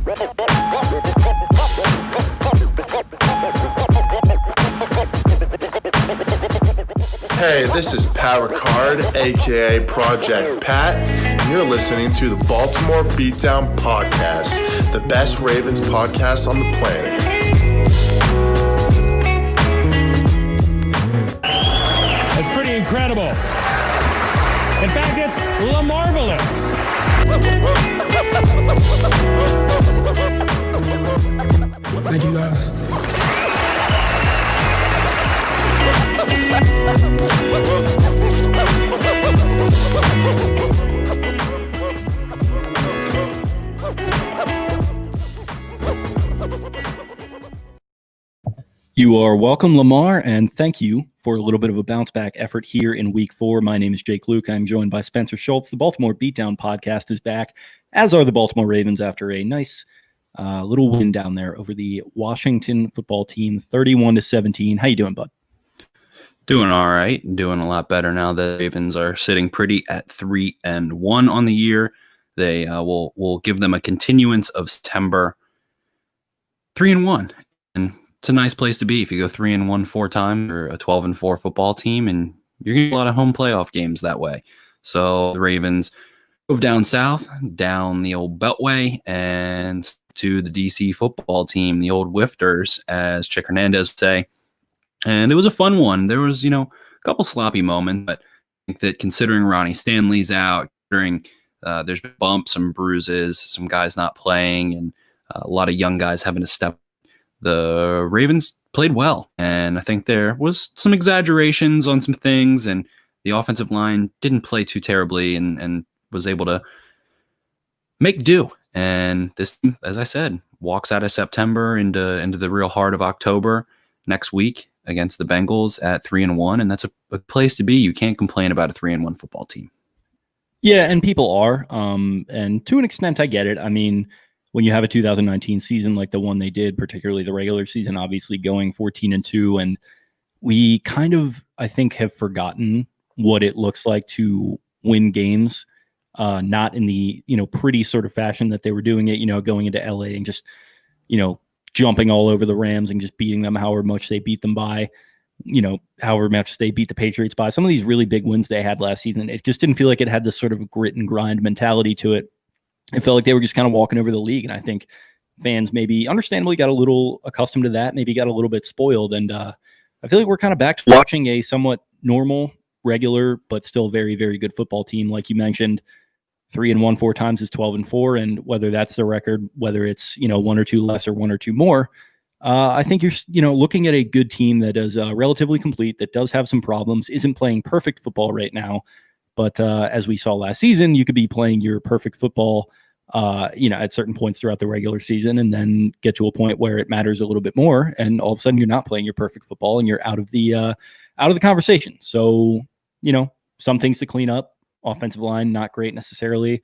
Hey, this is Power Card, aka Project Pat, and you're listening to the Baltimore Beatdown Podcast, the best Ravens podcast on the planet. It's pretty incredible. In fact, it's Lamarvelous. Thank you, guys. You are welcome, Lamar, and thank you for a little bit of a bounce-back effort here in Week 4. My name is Jake Luke. I'm joined by Spencer Schultz. The Baltimore Beatdown Podcast is back, as are the Baltimore Ravens after a nice little win down there over the Washington football team, 31-17. How you doing, bud? Doing all right. Doing a lot better now. The Ravens are sitting pretty at 3-1 on the year. They will give them a continuance of September 3-1, and it's a nice place to be if you go 3-1 4 times or a 12-4 football team, and you're going to get a lot of home playoff games that way. So the Ravens move down south, down the old Beltway, and to the DC football team, the old Whifters, as Chick Hernandez would say. And it was a fun one. There was, a couple sloppy moments, but I think that considering Ronnie Stanley's out, considering there's been bumps, some bruises, some guys not playing, and a lot of young guys having to step, the Ravens played well. And I think there was some exaggerations on some things, and the offensive line didn't play too terribly and was able to make do. And this, as I said, walks out of September into the real heart of October next week against the Bengals at 3-1, and that's a place to be. You can't complain about a 3-1 football team. Yeah, and people are, and to an extent, I get it. I mean, when you have a 2019 season like the one they did, particularly the regular season, obviously going 14-2, and we kind of, I think, have forgotten what it looks like to win games, not in the pretty sort of fashion that they were doing it, going into LA and just jumping all over the Rams and just beating them however much they beat them by, however much they beat the Patriots by. Some of these really big wins they had last season, it just didn't feel like it had this sort of grit and grind mentality to it. It felt like they were just kind of walking over the league. And I think fans maybe understandably got a little accustomed to that, maybe got a little bit spoiled. And I feel like we're kind of back to watching a somewhat normal, regular, but still very, very good football team. Like you mentioned, 3-1 4 times is 12-4. And whether that's the record, whether it's, 1 or 2 less or 1 or 2 more, I think you're, looking at a good team that is relatively complete, that does have some problems, isn't playing perfect football right now. But as we saw last season, you could be playing your perfect football, at certain points throughout the regular season, and then get to a point where it matters a little bit more, and all of a sudden you're not playing your perfect football, and you're out of the conversation. So, some things to clean up. Offensive line, not great necessarily.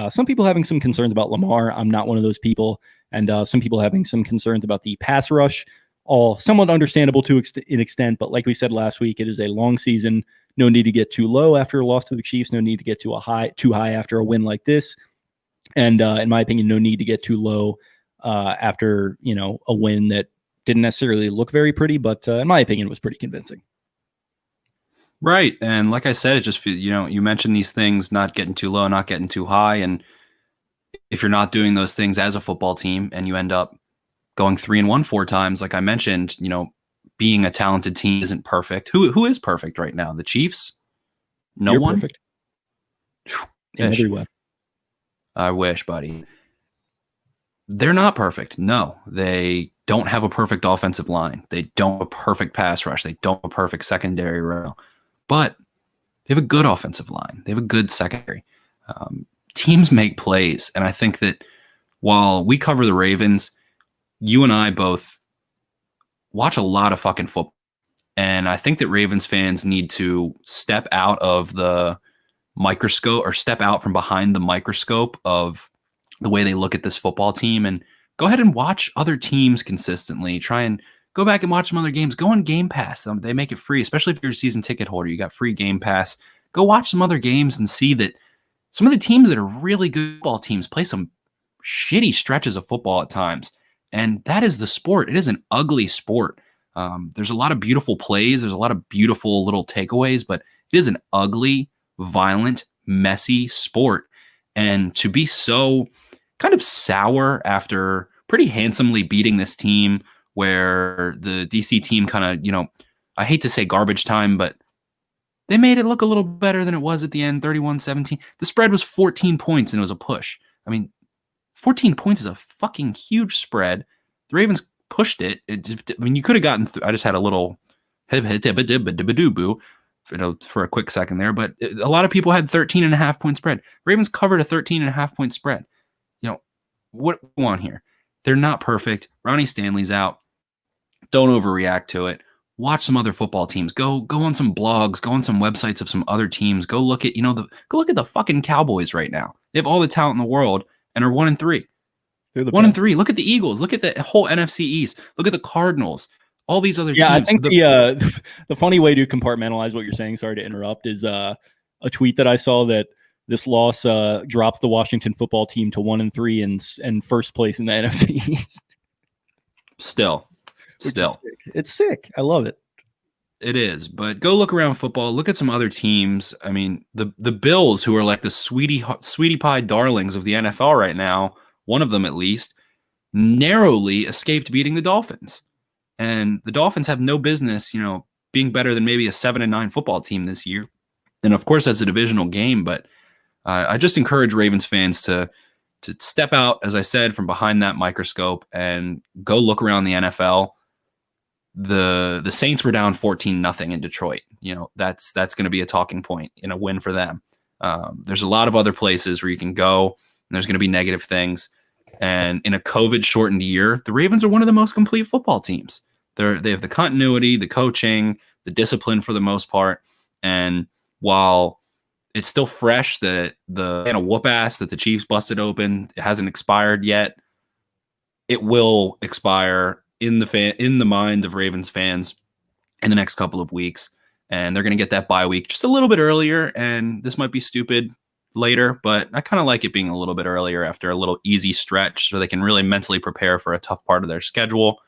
Some people having some concerns about Lamar. I'm not one of those people. And some people having some concerns about the pass rush. All somewhat understandable to an extent. But like we said last week, it is a long season. No need to get too low after a loss to the Chiefs. No need to get too high after a win like this. And in my opinion, no need to get too low after a win that didn't necessarily look very pretty, but in my opinion, was pretty convincing. Right. And like I said, it just, you mentioned these things, not getting too low, not getting too high. And if you're not doing those things as a football team and you end up going 3-1 4 times, like I mentioned, being a talented team isn't perfect. Who is perfect right now? The Chiefs? No You're one? Perfect. In every way. I wish, buddy. They're not perfect. No, they don't have a perfect offensive line. They don't have a perfect pass rush. They don't have a perfect secondary row. But they have a good offensive line. They have a good secondary. Teams make plays. And I think that while we cover the Ravens, you and I both watch a lot of fucking football. And I think that Ravens fans need to step out of the microscope, or step out from behind the microscope of the way they look at this football team, and go ahead and watch other teams consistently. Try and go back and watch some other games. Go on Game Pass. They make it free, especially if you're a season ticket holder. You got free Game Pass. Go watch some other games and see that some of the teams that are really good football teams play some shitty stretches of football at times. And that is the sport. It is an ugly sport. There's a lot of beautiful plays. There's a lot of beautiful little takeaways, but it is an ugly, violent, messy sport. And to be so kind of sour after pretty handsomely beating this team where the DC team kind of, I hate to say garbage time, but they made it look a little better than it was at the end, 31-17. The spread was 14 points and it was a push. I mean, 14 points is a fucking huge spread. The Ravens pushed it. You could have gotten through. I just had a little for a quick second there, but a lot of people had 13.5 point spread. Ravens covered a 13.5 point spread. What do we want here? They're not perfect. Ronnie Stanley's out. Don't overreact to it. Watch some other football teams. Go on some blogs. Go on some websites of some other teams. Go look at the fucking Cowboys right now. They have all the talent in the world and are 1-3. They're the 1-3. Look at the Eagles. Look at the whole NFC East. Look at the Cardinals. All these other teams. Yeah, I think the funny way to compartmentalize what you're saying, sorry to interrupt, is a tweet that I saw that this loss drops the Washington football team to 1-3 and first place in the NFC East. Still. It's sick. I love it. It is, but go look around football. Look at some other teams. I mean, the Bills, who are like the sweetie pie darlings of the NFL right now, one of them at least, narrowly escaped beating the Dolphins. And the Dolphins have no business, being better than maybe a 7-9 football team this year. And of course, that's a divisional game, but I just encourage Ravens fans to step out, as I said, from behind that microscope and go look around the NFL. The Saints were down 14-0 in Detroit. That's going to be a talking point in a win for them. There's a lot of other places where you can go, and there's going to be negative things. And in a COVID-shortened year, the Ravens are one of the most complete football teams. They have the continuity, the coaching, the discipline for the most part. And while it's still fresh that the whoop ass that the Chiefs busted open, it hasn't expired yet, it will expire in the mind of Ravens fans in the next couple of weeks. And they're going to get that bye week just a little bit earlier. And this might be stupid later, but I kind of like it being a little bit earlier after a little easy stretch so they can really mentally prepare for a tough part of their schedule.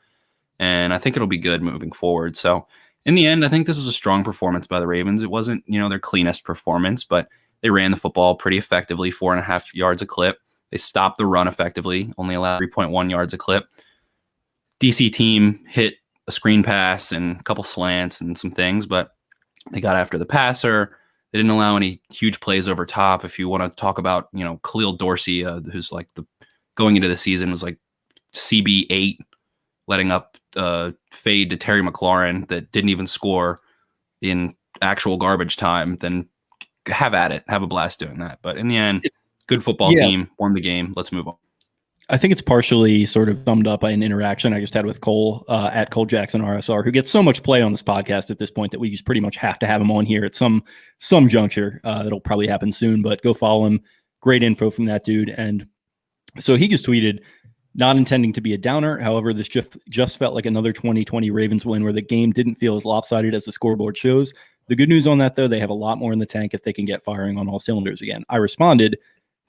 And I think it'll be good moving forward. So in the end, I think this was a strong performance by the Ravens. It wasn't, their cleanest performance, but they ran the football pretty effectively, 4.5 yards a clip. They stopped the run effectively, only allowed 3.1 yards a clip. DC team hit a screen pass and a couple slants and some things, but they got after the passer. They didn't allow any huge plays over top. If you want to talk about, Khalil Dorsey, who's like going into the season was like CB8, letting up fade to Terry McLaurin that didn't even score in actual garbage time, then have at it. Have a blast doing that. But in the end, good football team, won the game. Let's move on. I think it's partially sort of summed up by an interaction I just had with Cole at Cole Jackson RSR, who gets so much play on this podcast at this point that we just pretty much have to have him on here at some juncture. It'll probably happen soon, but go follow him. Great info from that dude. And so he just tweeted, not intending to be a downer. However, this just felt like another 2020 Ravens win where the game didn't feel as lopsided as the scoreboard shows. The good news on that, though, they have a lot more in the tank if they can get firing on all cylinders again. I responded,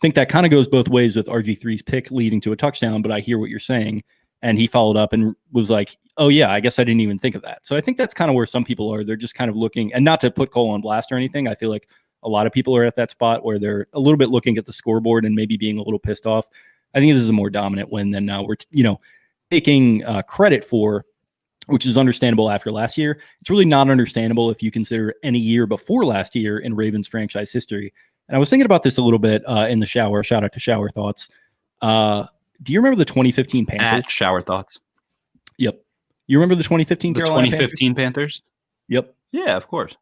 think that kind of goes both ways with RG3's pick leading to a touchdown, but I hear what you're saying. And he followed up and was like, oh, yeah, I guess I didn't even think of that. So I think that's kind of where some people are. They're just kind of looking, and not to put Cole on blast or anything. I feel like a lot of people are at that spot where they're a little bit looking at the scoreboard and maybe being a little pissed off. I think this is a more dominant win than we're, taking credit for, which is understandable after last year. It's really not understandable if you consider any year before last year in Ravens franchise history. And I was thinking about this a little bit in the shower. Shout out to Shower Thoughts. Do you remember the 2015 Panthers? At Shower Thoughts. Yep. You remember the 2015 Carolina 2015 Panthers? Yep. Yeah, of course.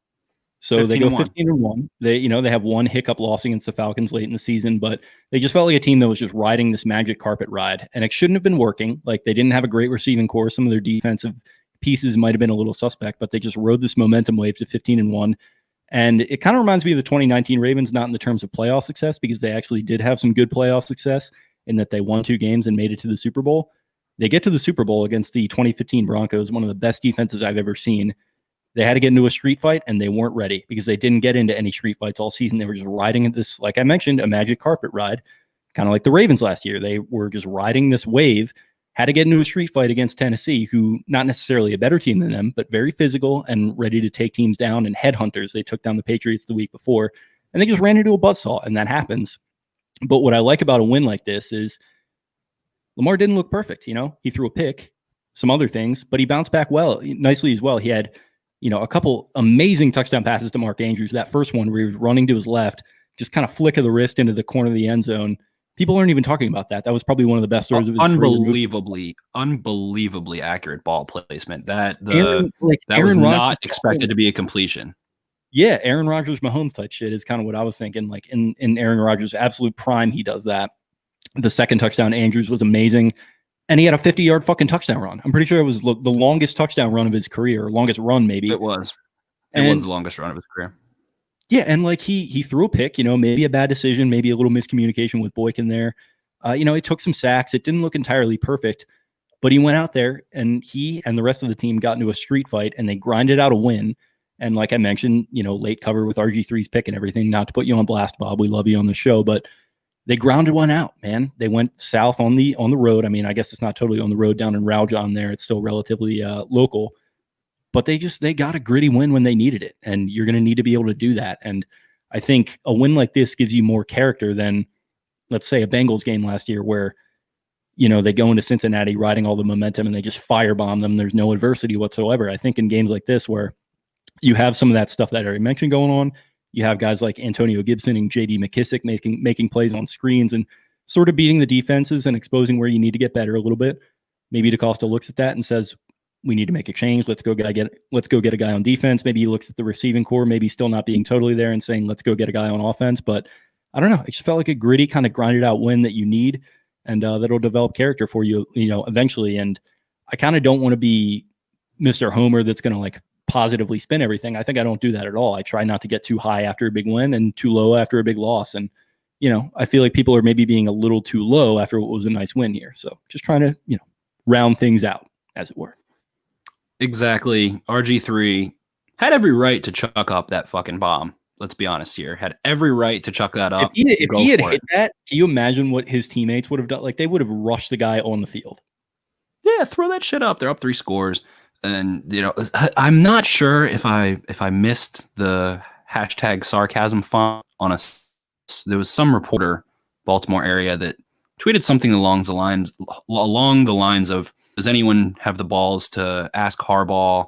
So they go 15-1. They have one hiccup loss against the Falcons late in the season, but they just felt like a team that was just riding this magic carpet ride, and it shouldn't have been working. Like, they didn't have a great receiving core. Some of their defensive pieces might have been a little suspect, but they just rode this momentum wave to 15-1. And it kind of reminds me of the 2019 Ravens, not in the terms of playoff success, because they actually did have some good playoff success in that they won 2 games and made it to the Super Bowl. They get to the Super Bowl against the 2015 Broncos, one of the best defenses I've ever seen. They had to get into a street fight, and they weren't ready because they didn't get into any street fights all season. They were just riding this, like I mentioned, a magic carpet ride. kind of like the Ravens last year. They were just riding this wave, had to get into a street fight against Tennessee, who not necessarily a better team than them, but very physical and ready to take teams down, and headhunters. They took down the Patriots the week before, and they just ran into a buzzsaw, and that happens. But what I like about a win like this is Lamar didn't look perfect. He threw a pick, some other things, but he bounced back nicely as well. He had, a couple amazing touchdown passes to Mark Andrews. That first one where he was running to his left, just kind of flick of the wrist into the corner of the end zone. People aren't even talking about that. That was probably one of the best throws of his unbelievably accurate ball placement. That was Aaron not Rodgers, expected to be a completion. Yeah, Aaron Rodgers, Mahomes type shit is kind of what I was thinking. Like in Aaron Rodgers' absolute prime, he does that. The second touchdown, Andrews, was amazing. And he had a 50-yard fucking touchdown run. I'm pretty sure it was the longest touchdown run of his career, or longest run maybe. It was. It was the longest run of his career. Yeah, and like he threw a pick, maybe a bad decision, maybe a little miscommunication with Boykin there. He took some sacks. It didn't look entirely perfect, but he went out there and he and the rest of the team got into a street fight and they grinded out a win. And like I mentioned, late cover with RG3's pick and everything, not to put you on blast, Bob. We love you on the show, but they grounded one out, man. They went south on the road. I mean, I guess it's not totally on the road down in Rowjon there. It's still relatively local. But they got a gritty win when they needed it, and you're going to need to be able to do that. And I think a win like this gives you more character than, let's say, a Bengals game last year where, they go into Cincinnati riding all the momentum and they just firebomb them. There's no adversity whatsoever. I think in games like this where you have some of that stuff that I already mentioned going on, you have guys like Antonio Gibson and J.D. McKissick making plays on screens and sort of beating the defenses and exposing where you need to get better a little bit. Maybe DeCosta looks at that and says, we need to make a change. Let's go get a guy on defense. Maybe he looks at the receiving core, maybe still not being totally there and saying, let's go get a guy on offense. But I don't know. It just felt like a gritty kind of grinded out win that you need, and that'll develop character for you, eventually. And I kind of don't want to be Mr. Homer that's going to like positively spin everything. I think I don't do that at all. I try not to get too high after a big win and too low after a big loss. And, I feel like people are maybe being a little too low after what was a nice win here. So just trying to, round things out, as it were. Exactly. RG3 had every right to chuck up that fucking bomb. Let's be honest here. Had every right to chuck that up. If he had hit that, can you imagine what his teammates would have done? Like, they would have rushed the guy on the field. Yeah, throw that shit up. They're up 3 scores. And, I'm not sure if I missed the hashtag sarcasm font on there was some reporter, Baltimore area, that tweeted something along the lines of, does anyone have the balls to ask Harbaugh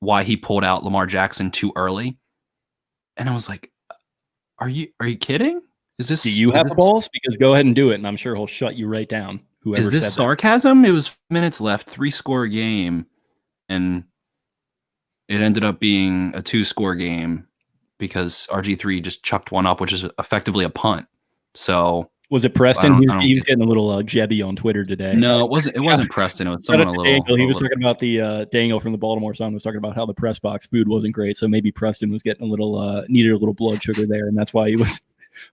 why he pulled out Lamar Jackson too early? And I was like, are you kidding? Do you have the balls? Because go ahead and do it, and I'm sure he'll shut you right down. Whoever is this said sarcasm? That. It was minutes left, 3-score game, and it ended up being a 2-score game because RG3 just chucked one up, which is effectively a punt. So was it Preston? He was getting a little jebby on Twitter today. No, it wasn't Preston. It was someone a little. He was talking about the Daniel from the Baltimore Sun was talking about how the press box food wasn't great. So maybe Preston was getting a little needed a little blood sugar there, and that's why he was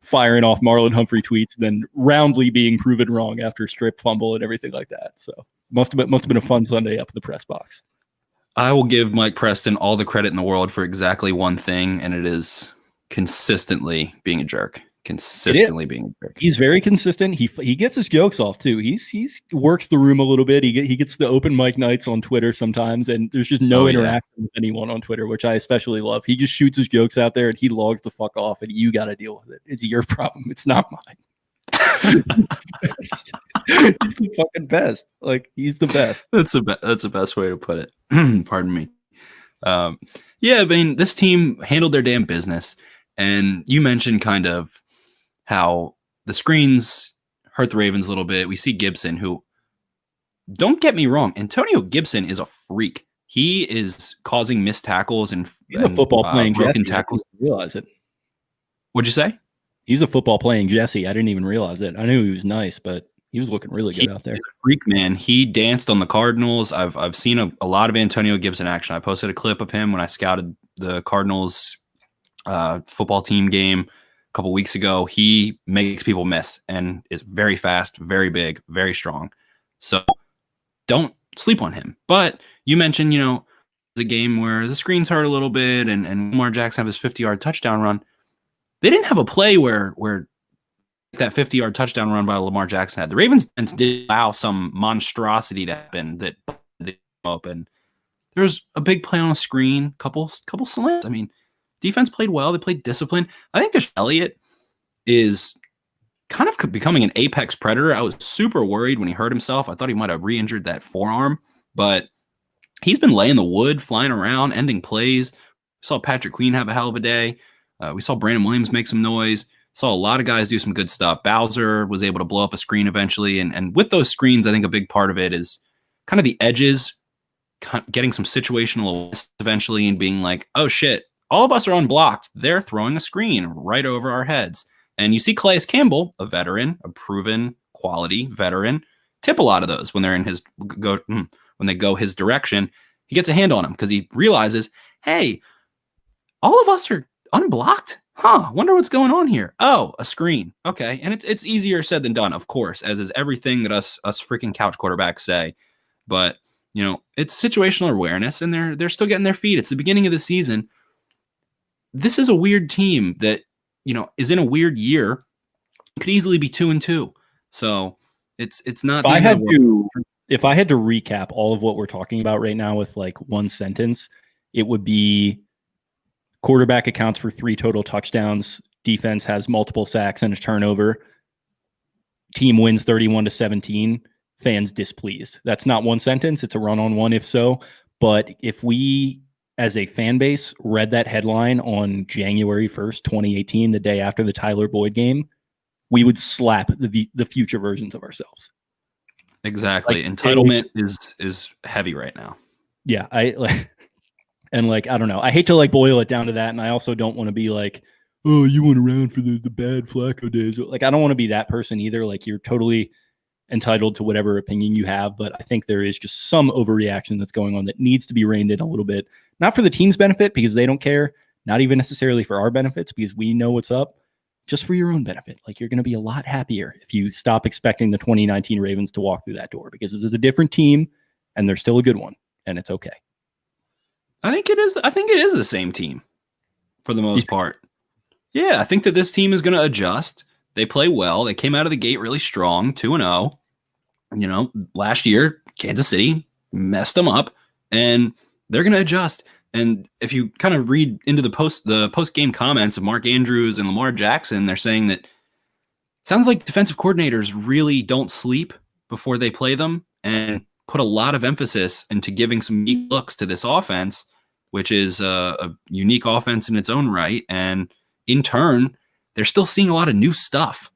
firing off Marlon Humphrey tweets, then roundly being proven wrong after strip fumble and everything like that. So must have been a fun Sunday up at the press box. I will give Mike Preston all the credit in the world for exactly one thing, and it is consistently being a jerk. Consistently being a jerk. He's very consistent. He gets his jokes off too. He's works the room a little bit. He gets the open mic nights on Twitter sometimes, and there's just no interaction with anyone on Twitter, which I especially love. He just shoots his jokes out there and he logs the fuck off, and you got to deal with it. It's your problem. It's not mine. He's the fucking best. Like, he's the best. That's the best way to put it. Pardon me. Yeah, I mean, this team handled their damn business, and you mentioned kind of how the screens hurt the Ravens a little bit. We see Gibson, who, don't get me wrong, Antonio Gibson is a freak. He is causing missed tackles and football playing broken Jesse. tackles. I didn't realize it. What'd you say? He's a football playing Jesse. I didn't even realize it. I knew he was nice, but he was looking really good out there. He's a freak, man. He danced on the Cardinals. I've seen a lot of Antonio Gibson action. I posted a clip of him when I scouted the Cardinals football team game a couple weeks ago. He makes people miss and is very fast, very big, very strong. So don't sleep on him. But you mentioned, the game where the screens hurt a little bit and Lamar Jackson have his 50-yard touchdown run. They didn't have a play where that 50-yard touchdown run by Lamar Jackson had. The Ravens defense did allow some monstrosity to happen that busted open. There was a big play on a screen, couple slants. I mean, defense played well. They played disciplined. I think Desmond Elliot is kind of becoming an apex predator. I was super worried when he hurt himself. I thought he might have re-injured that forearm, but he's been laying the wood, flying around, ending plays. We saw Patrick Queen have a hell of a day. We saw Brandon Williams make some noise. Saw a lot of guys do some good stuff. Bowser was able to blow up a screen eventually. And with those screens, I think a big part of it is kind of the edges, getting some situational awareness eventually and being like, oh shit, all of us are unblocked. They're throwing a screen right over our heads. And you see Calais Campbell, a veteran, a proven quality veteran, tip a lot of those when they're in when they go his direction. He gets a hand on him because he realizes, hey, all of us are unblocked. Wonder what's going on here. Oh, a screen. Okay. And it's easier said than done, of course, as is everything that us freaking couch quarterbacks say. But, it's situational awareness, and they're still getting their feet. It's the beginning of the season. This is a weird team that, is in a weird year. It could easily be 2-2. So it's not. If I had to recap all of what we're talking about right now with like one sentence, it would be quarterback accounts for 3 total touchdowns. Defense has multiple sacks and a turnover. Team wins 31-17. Fans displeased. That's not one sentence. It's a run-on-one if so. But if we, as a fan base, read that headline on January 1st, 2018, the day after the Tyler Boyd game, we would slap the future versions of ourselves. Exactly. Like, entitlement is heavy right now. Yeah. I don't know. I hate to boil it down to that. And I also don't want to be like, oh, you went around for the bad Flacco days. I don't want to be that person either. You're totally entitled to whatever opinion you have, but I think there is just some overreaction that's going on that needs to be reined in a little bit, not for the team's benefit because they don't care, not even necessarily for our benefits because we know what's up, just for your own benefit. You're going to be a lot happier if you stop expecting the 2019 Ravens to walk through that door, because this is a different team and they're still a good one, and it's okay. I think it is the same team for the most part. Yeah, I think that this team is going to adjust. They play well. They came out of the gate really strong, 2-0. Last year, Kansas City messed them up, and they're going to adjust. And if you kind of read into the post-game comments of Mark Andrews and Lamar Jackson, they're saying that it sounds like defensive coordinators really don't sleep before they play them and put a lot of emphasis into giving some unique looks to this offense, which is a unique offense in its own right. And in turn, they're still seeing a lot of new stuff.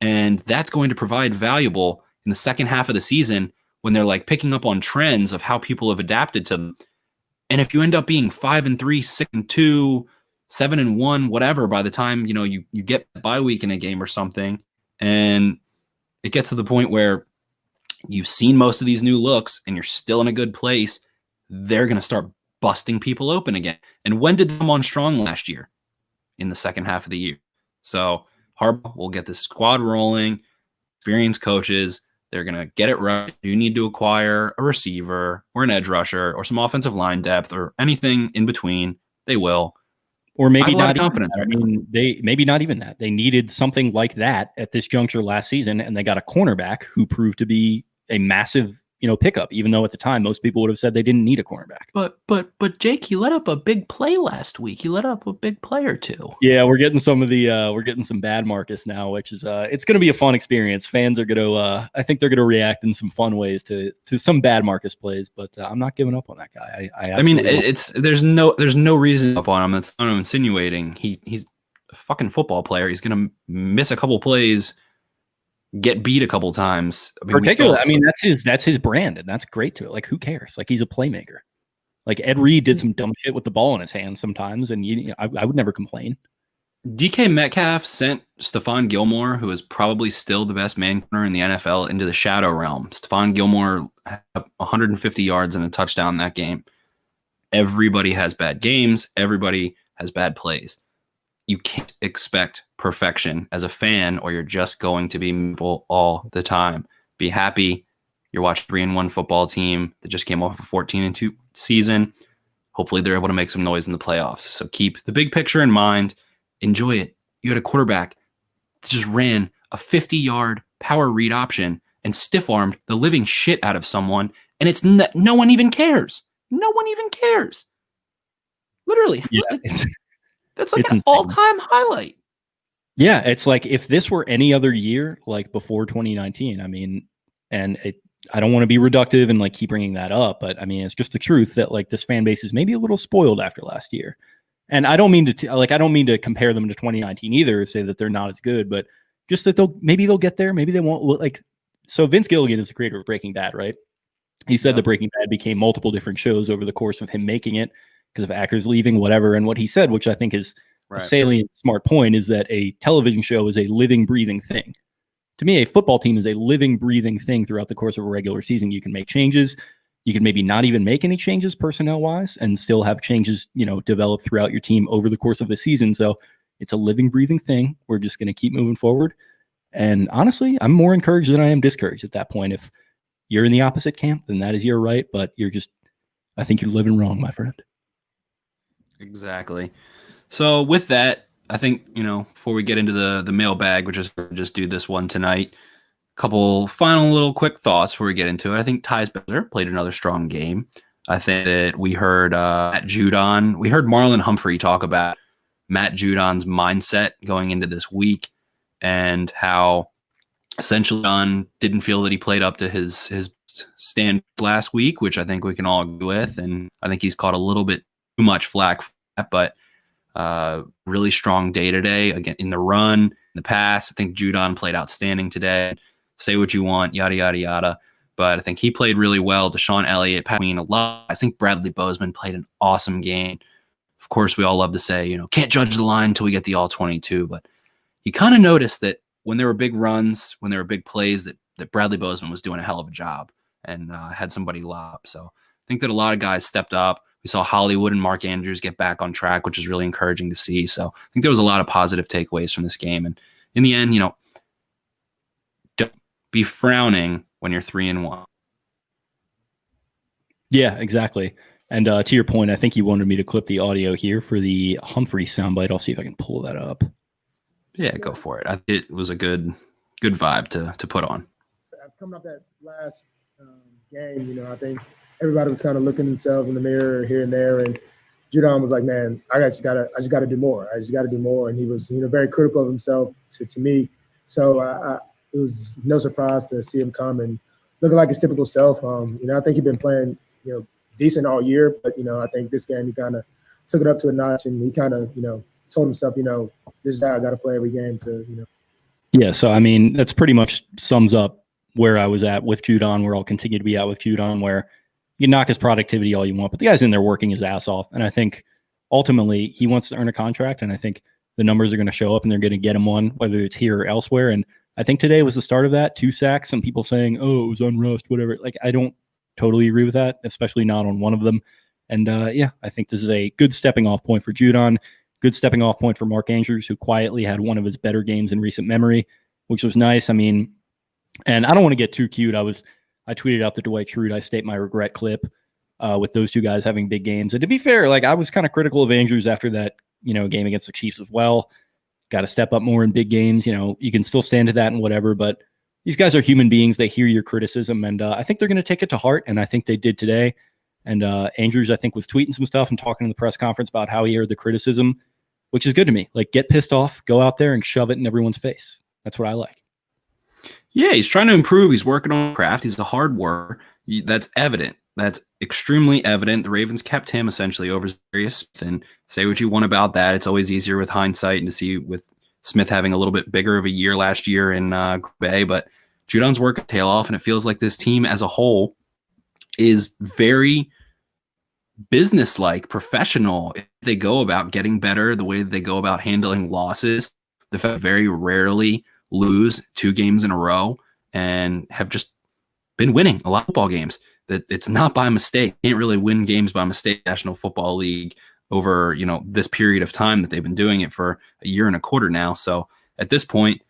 And that's going to provide valuable in the second half of the season when they're picking up on trends of how people have adapted to them. And if you end up being 5-3, 6-2, 7-1, whatever, by the time, you get a bye week in a game or something, and it gets to the point where you've seen most of these new looks and you're still in a good place, they're going to start busting people open again. And when did they come on strong last year? In the second half of the year. So Harbaugh will get this squad rolling, experienced coaches. They're going to get it right. You need to acquire a receiver or an edge rusher or some offensive line depth or anything in between. They will. Or maybe not even that. Maybe not even that. They needed something like that at this juncture last season, and they got a cornerback who proved to be a massive, pickup, even though at the time most people would have said they didn't need a cornerback. But Jake, he let up a big play last week. He let up a big play or two. Yeah, we're getting some bad Marcus now, which is it's going to be a fun experience. Fans are going to I think they're going to react in some fun ways to some bad Marcus plays, but I'm not giving up on that guy. I mean, there's no reason up on him. That's what I'm insinuating. He's a fucking football player. He's going to miss a couple plays, get beat a couple times. That's his brand, and that's great to it. Who cares? He's a playmaker. Ed Reed did some dumb shit with the ball in his hands sometimes, and I would never complain. DK Metcalf sent Stephon Gilmore, who is probably still the best man corner in the NFL, into the shadow realm. Stephon Gilmore had 150 yards and a touchdown in that game. Everybody has bad games. Everybody has bad plays. You can't expect perfection as a fan, or you're just going to be miserable all the time. Be happy. You're watching 3-1 football team that just came off a 14-2 season. Hopefully they're able to make some noise in the playoffs. So keep the big picture in mind. Enjoy it. You had a quarterback that just ran a 50-yard power read option and stiff-armed the living shit out of someone, and it's no one even cares. No one even cares. Literally. Yeah, That's like it's an insane. all-time highlight. Yeah, it's like if this were any other year, like before 2019, I mean, and I don't want to be reductive and like keep bringing that up, but I mean, it's just the truth that like this fan base is maybe a little spoiled after last year. And I don't mean to I don't mean to compare them to 2019 either, say that they're not as good, but just that they'll get there, maybe they won't. Like, so Vince Gilligan is the creator of Breaking Bad, right? He said that Breaking Bad became multiple different shows over the course of him making it because of actors leaving, whatever. And what he said, which I think is a salient, smart point, is that a television show is a living, breathing thing. To me, a football team is a living, breathing thing throughout the course of a regular season. You can make changes. You can maybe not even make any changes personnel-wise and still have changes, develop throughout your team over the course of the season. So it's a living, breathing thing. We're just going to keep moving forward. And honestly, I'm more encouraged than I am discouraged at that point. If you're in the opposite camp, then that is your right. But I think you're living wrong, my friend. Exactly. So with that, I think, before we get into the mailbag, which is just do this one tonight, a couple final little quick thoughts before we get into it. I think Tyus Bowser played another strong game. I think that we heard Matt Judon. We heard Marlon Humphrey talk about Matt Judon's mindset going into this week and how essentially Judon didn't feel that he played up to his stand last week, which I think we can all agree with. And I think he's caught a little bit too much flack for that, but really strong day today, again, in the run, in the pass. I think Judon played outstanding today. Say what you want, yada, yada, yada. But I think he played really well. Deshaun Elliott, Pat Queen, a lot. I think Bradley Bozeman played an awesome game. Of course, we all love to say, can't judge the line until we get the all-22. But you kind of noticed that when there were big runs, when there were big plays, that Bradley Bozeman was doing a hell of a job and had somebody lop. So I think that a lot of guys stepped up. We saw Hollywood and Mark Andrews get back on track, which is really encouraging to see. So I think there was a lot of positive takeaways from this game. And in the end, don't be frowning when you're 3-1. Yeah, exactly. And to your point, I think you wanted me to clip the audio here for the Humphrey soundbite. I'll see if I can pull that up. Yeah, go for it. It was a good vibe to put on. Coming up that last game, I think everybody was kind of looking themselves in the mirror here and there, and Judon was like, "Man, I just gotta do more. I just gotta do more." And he was, very critical of himself to me. So it was no surprise to see him come and looking like his typical self. I think he'd been playing, decent all year, but I think this game he kind of took it up to a notch, and he kind of, told himself, this is how I got to play every game to. Yeah, so I mean, that's pretty much sums up where I was at with Judon, where I'll continue to be at with Judon, where you knock his productivity all you want, but the guy's in there working his ass off. And I think ultimately he wants to earn a contract, and I think the numbers are going to show up and they're going to get him one, whether it's here or elsewhere. And I think today was the start of that. 2 sacks, some people saying, oh, it was unrust, whatever. Like, I don't totally agree with that, especially not on one of them. And I think this is a good stepping off point for Judon, good stepping off point for Mark Andrews, who quietly had one of his better games in recent memory, which was nice. I mean, and I don't want to get too cute. I tweeted out the Dwight Schrute I state my regret clip with those two guys having big games. And to be fair, like, I was kind of critical of Andrews after that, game against the Chiefs as well. Got to step up more in big games. You can still stand to that and whatever, but these guys are human beings. They hear your criticism, and I think they're going to take it to heart, and I think they did today. And Andrews, I think, was tweeting some stuff and talking in the press conference about how he heard the criticism, which is good to me. Like, get pissed off, go out there and shove it in everyone's face. That's what I like. Yeah, he's trying to improve. He's working on craft. He's a hard worker. That's evident. That's extremely evident. The Ravens kept him essentially over Zarius, and say what you want about that. It's always easier with hindsight and to see with Smith having a little bit bigger of a year last year in Green Bay, but Judon's working tail off, and it feels like this team as a whole is very businesslike, professional. If they go about getting better, the way that they go about handling losses, the fact very rarely lose 2 games in a row and have just been winning a lot of football games. That it's not by mistake. Can't really win games by mistake. National Football League over this period of time that they've been doing it for a year and a quarter now. So at this point,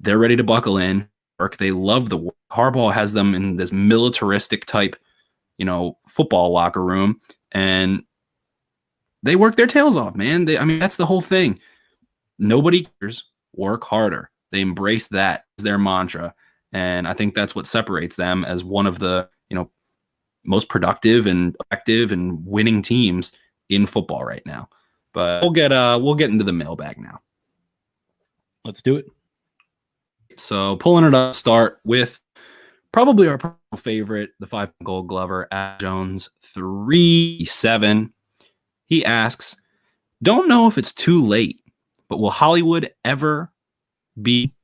they're ready to buckle in. Work. They love the work. Harbaugh has them in this militaristic type, football locker room, and they work their tails off, man. That's the whole thing. Nobody cares. Work harder. They embrace that as their mantra. And I think that's what separates them as one of the, most productive and effective and winning teams in football right now. But we'll get into the mailbag now. Let's do it. So pulling it up, start with probably our personal favorite, the 5 Gold Glover, at Jones 37. He asks, don't know if it's too late, but will Hollywood ever be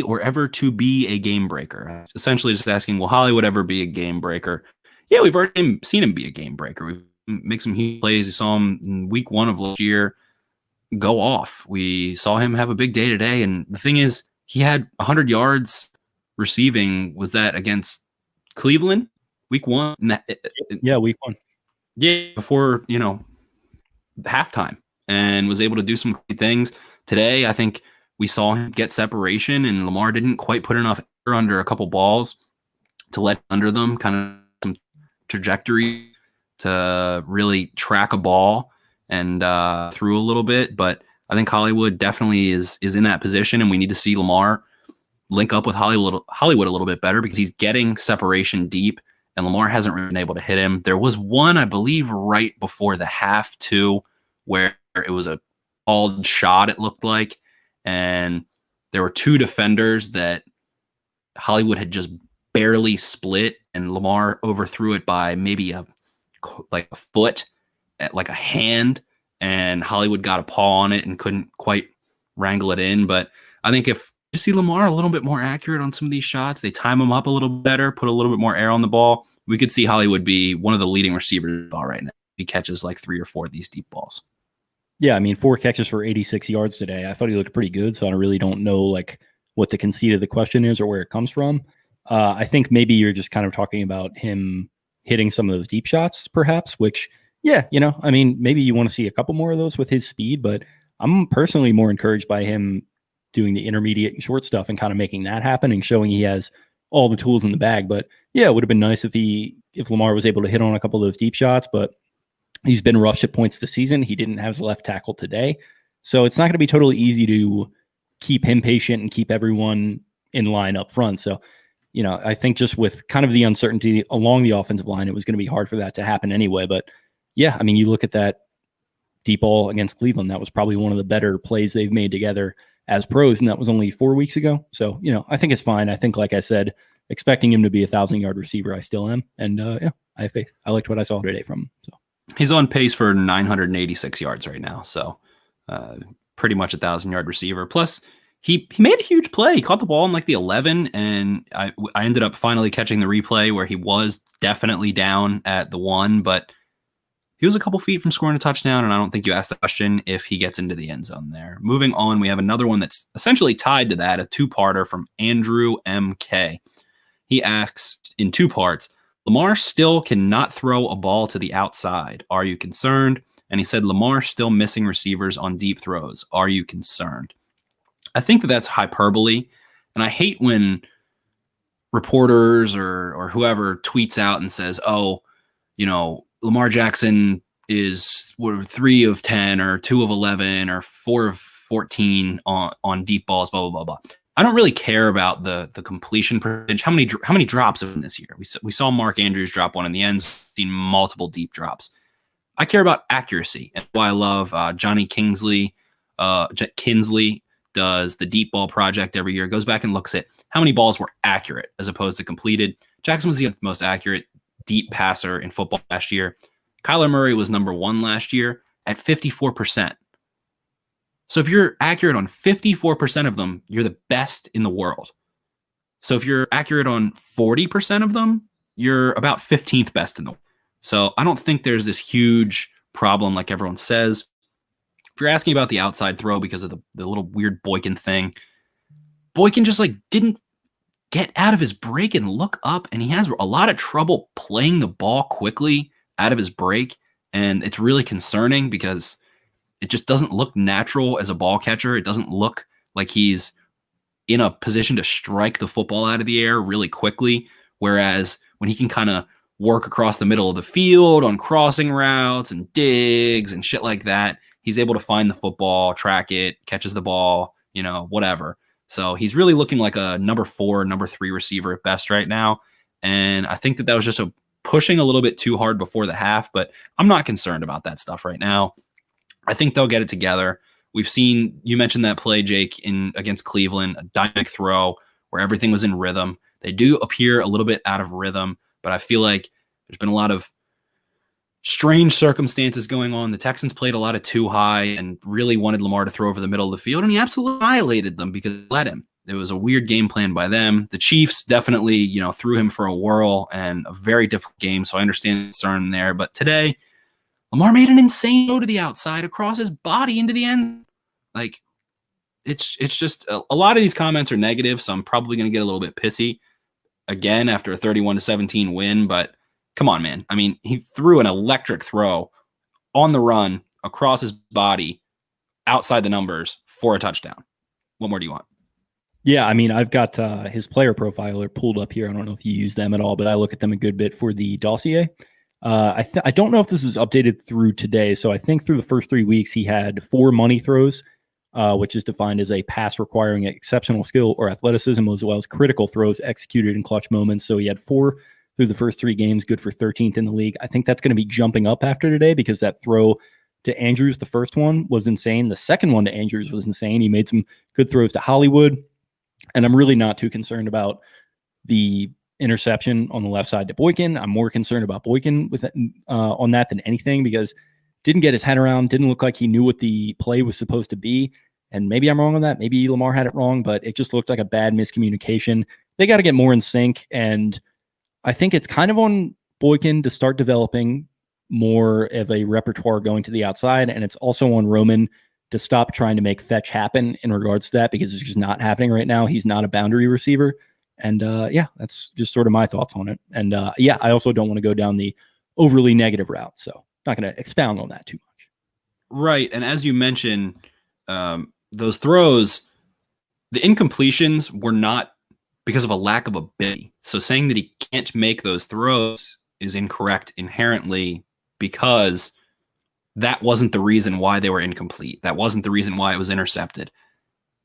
or ever to be a game breaker? Essentially just asking, will Hollywood ever be a game breaker? Yeah, we've already seen him be a game breaker. We make some huge plays. We saw him in week 1 of last year go off. We saw him have a big day today. And the thing is, he had 100 yards receiving. Was that against Cleveland? Week 1? Yeah, week 1. Yeah, before, halftime, and was able to do some great things. Today, I think we saw him get separation, and Lamar didn't quite put enough air under a couple balls to let under them, kind of some trajectory to really track a ball and through a little bit. But I think Hollywood definitely is in that position, and we need to see Lamar link up with Hollywood a little bit better, because he's getting separation deep, and Lamar hasn't really been able to hit him. There was one, I believe, right before the half too, where it was a called shot, it looked like, and there were 2 defenders that Hollywood had just barely split, and Lamar overthrew it by maybe a foot, like a hand, and Hollywood got a paw on it and couldn't quite wrangle it in. But I think if you see Lamar a little bit more accurate on some of these shots, they time him up a little better, put a little bit more air on the ball, we could see Hollywood be one of the leading receivers right now. He catches like 3 or 4 of these deep balls. Yeah, I mean, 4 catches for 86 yards today. I thought he looked pretty good, so I really don't know what the conceit of the question is or where it comes from. I think maybe you're just kind of talking about him hitting some of those deep shots, perhaps, which, yeah, I mean, maybe you want to see a couple more of those with his speed, but I'm personally more encouraged by him doing the intermediate and short stuff and kind of making that happen and showing he has all the tools in the bag. But yeah, it would have been nice if Lamar was able to hit on a couple of those deep shots, but he's been rushed at points this season. He didn't have his left tackle today. So it's not going to be totally easy to keep him patient and keep everyone in line up front. So, I think just with kind of the uncertainty along the offensive line, it was going to be hard for that to happen anyway. But yeah, I mean, you look at that deep ball against Cleveland, that was probably one of the better plays they've made together as pros, and that was only 4 weeks ago. So, I think it's fine. I think, like I said, expecting him to be a 1,000-yard receiver, I still am. And yeah, I have faith. I liked what I saw today from him. So he's on pace for 986 yards right now. So pretty much a 1,000-yard receiver. Plus, he made a huge play. He caught the ball in like the 11, and I ended up finally catching the replay where he was definitely down at the 1, but he was a couple feet from scoring a touchdown, and I don't think you asked the question if he gets into the end zone there. Moving on, we have another one that's essentially tied to that, a 2-parter from Andrew MK. He asks in 2 parts, Lamar still cannot throw a ball to the outside. Are you concerned? And he said, Lamar still missing receivers on deep throws. Are you concerned? I think that's hyperbole, and I hate when reporters or whoever tweets out and says, Lamar Jackson is 3 of 10 or 2 of 11 or 4 of 14 on deep balls, blah, blah, blah, blah. I don't really care about the completion percentage. How many drops of this year? We saw Mark Andrews drop one in the end, seen multiple deep drops. I care about accuracy, and why I love Johnny Kinsley does the deep ball project every year, goes back and looks at how many balls were accurate as opposed to completed. Jackson was the most accurate deep passer in football last year. Kyler Murray was number 1 last year at 54%. So if you're accurate on 54% of them, you're the best in the world. So if you're accurate on 40% of them, you're about 15th best in the world. So I don't think there's this huge problem like everyone says. If you're asking about the outside throw because of the little weird Boykin thing, Boykin just didn't get out of his break and look up, and he has a lot of trouble playing the ball quickly out of his break, and it's really concerning because it just doesn't look natural as a ball catcher. It doesn't look like he's in a position to strike the football out of the air really quickly, whereas when he can kind of work across the middle of the field on crossing routes and digs and shit like that, he's able to find the football, track it, catches the ball, whatever. So he's really looking like a number 4, number 3 receiver at best right now. And I think that was just pushing a little bit too hard before the half, but I'm not concerned about that stuff right now. I think they'll get it together. We've seen, you mentioned that play, Jake, against Cleveland, a dynamic throw where everything was in rhythm. They do appear a little bit out of rhythm, but I feel like there's been a lot of strange circumstances going on. The Texans played a lot of too high and really wanted Lamar to throw over the middle of the field, and he absolutely annihilated them because they let him. It was a weird game plan by them. The Chiefs definitely, threw him for a whirl and a very difficult game, so I understand the concern there. But today, Lamar made an insane throw to the outside across his body into the end. Like, it's just a lot of these comments are negative, so I'm probably going to get a little bit pissy again after a 31-17 win. But come on, man. I mean, he threw an electric throw on the run across his body outside the numbers for a touchdown. What more do you want? Yeah, I mean, I've got his player profiler pulled up here. I don't know if you use them at all, but I look at them a good bit for the dossier. I don't know if this is updated through today. So I think through the first 3 weeks, he had 4 money throws, which is defined as a pass requiring exceptional skill or athleticism, as well as critical throws executed in clutch moments. So he had 4 through the first 3 games, good for 13th in the league. I think that's going to be jumping up after today because that throw to Andrews, the first one, was insane. The second one to Andrews was insane. He made some good throws to Hollywood. And I'm really not too concerned about the interception on the left side to Boykin. I'm more concerned about Boykin with on that than anything because didn't get his head around, didn't look like he knew what the play was supposed to be. And maybe I'm wrong on that. Maybe Lamar had it wrong, but it just looked like a bad miscommunication. They got to get more in sync. And I think it's kind of on Boykin to start developing more of a repertoire going to the outside. And it's also on Roman to stop trying to make fetch happen in regards to that because it's just not happening right now. He's not a boundary receiver. And that's just sort of my thoughts on it. And I also don't want to go down the overly negative route. So not going to expound on that too much. Right. And as you mentioned, those throws, the incompletions were not because of a lack of ability. So saying that he can't make those throws is incorrect inherently because that wasn't the reason why they were incomplete. That wasn't the reason why it was intercepted.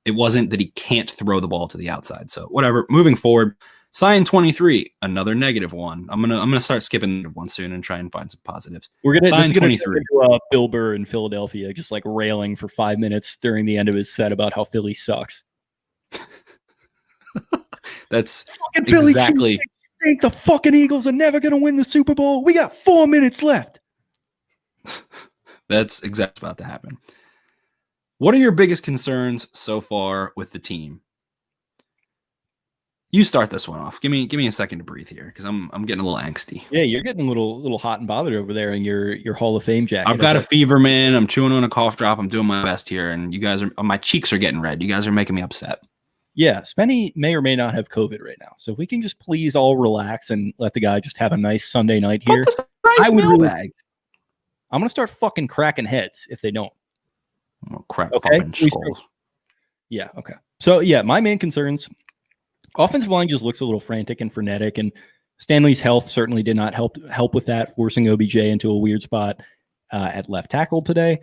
It wasn't that he can't throw the ball to the outside. So whatever. Moving forward, Cyan 23, another negative one. I'm gonna start skipping one soon and try and find some positives. We're gonna Cyan 23. Bill Burr in Philadelphia, just like railing for 5 minutes during the end of his set about how Philly sucks. That's fucking exactly. The fucking Eagles are never gonna win the Super Bowl. We got 4 minutes left. That's exactly about to happen. What are your biggest concerns so far with the team? You start this one off. Give me a second to breathe here because I'm getting a little angsty. Yeah, you're getting a little hot and bothered over there in your Hall of Fame jacket. I've got a fever, man. I'm chewing on a cough drop. I'm doing my best here, and you guys my cheeks are getting red. You guys are making me upset. Yeah, Spenny may or may not have COVID right now. So if we can just please all relax and let the guy just have a nice Sunday night here. I would mailbag. I'm going to start fucking cracking heads if they don't. Oh, crap. Okay. Fucking skulls. Yeah. Okay. So yeah, my main concerns, offensive line just looks a little frantic and frenetic, and Stanley's health certainly did not help with that, forcing OBJ into a weird spot at left tackle today.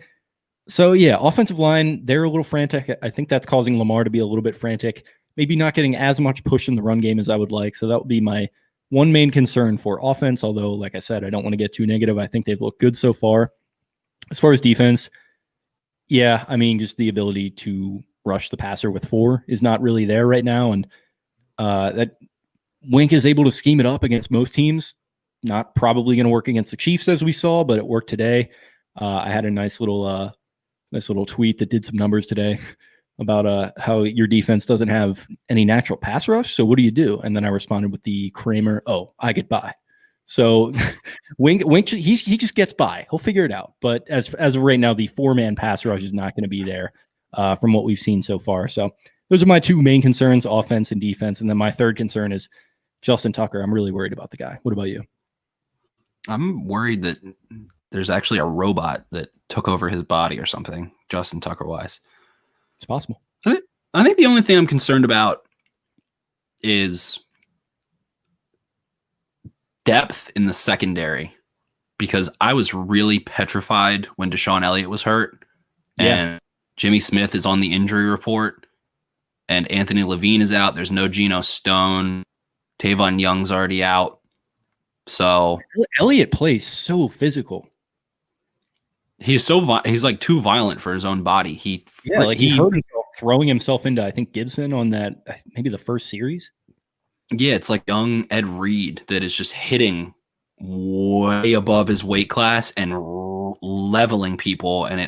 So yeah, offensive line, they're a little frantic. I think that's causing Lamar to be a little bit frantic, maybe not getting as much push in the run game as I would like. So that would be my one main concern for offense, although, like I said, I don't want to get too negative. I think they've looked good so far. As far as defense, yeah, I mean, just the ability to rush the passer with 4 is not really there right now. And that Wink is able to scheme it up against most teams. Not probably going to work against the Chiefs as we saw, but it worked today. I had a nice little tweet that did some numbers today about how your defense doesn't have any natural pass rush. So what do you do? And then I responded with the Kramer, I get by. So Wink, he just gets by. He'll figure it out. But as of right now, the 4-man pass rush is not going to be there from what we've seen so far. So those are my 2 main concerns, offense and defense. And then my third concern is Justin Tucker. I'm really worried about the guy. What about you? I'm worried that there's actually a robot that took over his body or something, Justin Tucker-wise. It's possible. I think the only thing I'm concerned about is depth in the secondary, because I was really petrified when Deshaun Elliott was hurt. And Jimmy Smith is on the injury report. And Anthony Levine is out. There's no Geno Stone. Tavon Young's already out. So Elliott plays so physical. He's like too violent for his own body. He hurt himself throwing himself into, I think, Gibson on that, maybe the first series. Yeah, it's like young Ed Reed that is just hitting way above his weight class and leveling people. And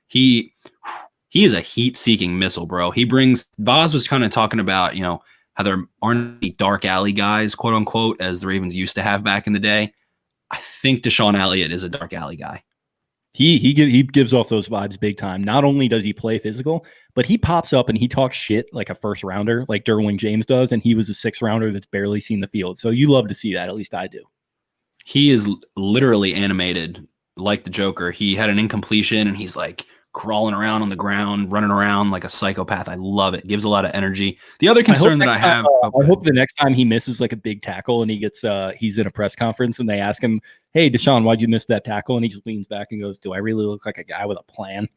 he is a heat-seeking missile, bro. Boz was kind of talking about, how there aren't any dark alley guys, quote unquote, as the Ravens used to have back in the day. I think Deshaun Elliott is a dark alley guy. He gives off those vibes big time. Not only does he play physical, but he pops up and he talks shit like a first rounder, like Derwin James does, and he was a 6th rounder that's barely seen the field. So you love to see that. At least I do. He is literally animated like the Joker. He had an incompletion and he's like crawling around on the ground, running around like a psychopath. I love it. Gives a lot of energy. The other concern I have, I hope the next time he misses like a big tackle and he gets he's in a press conference and they ask him, "Hey, Deshaun, why'd you miss that tackle?" And he just leans back and goes, "Do I really look like a guy with a plan?"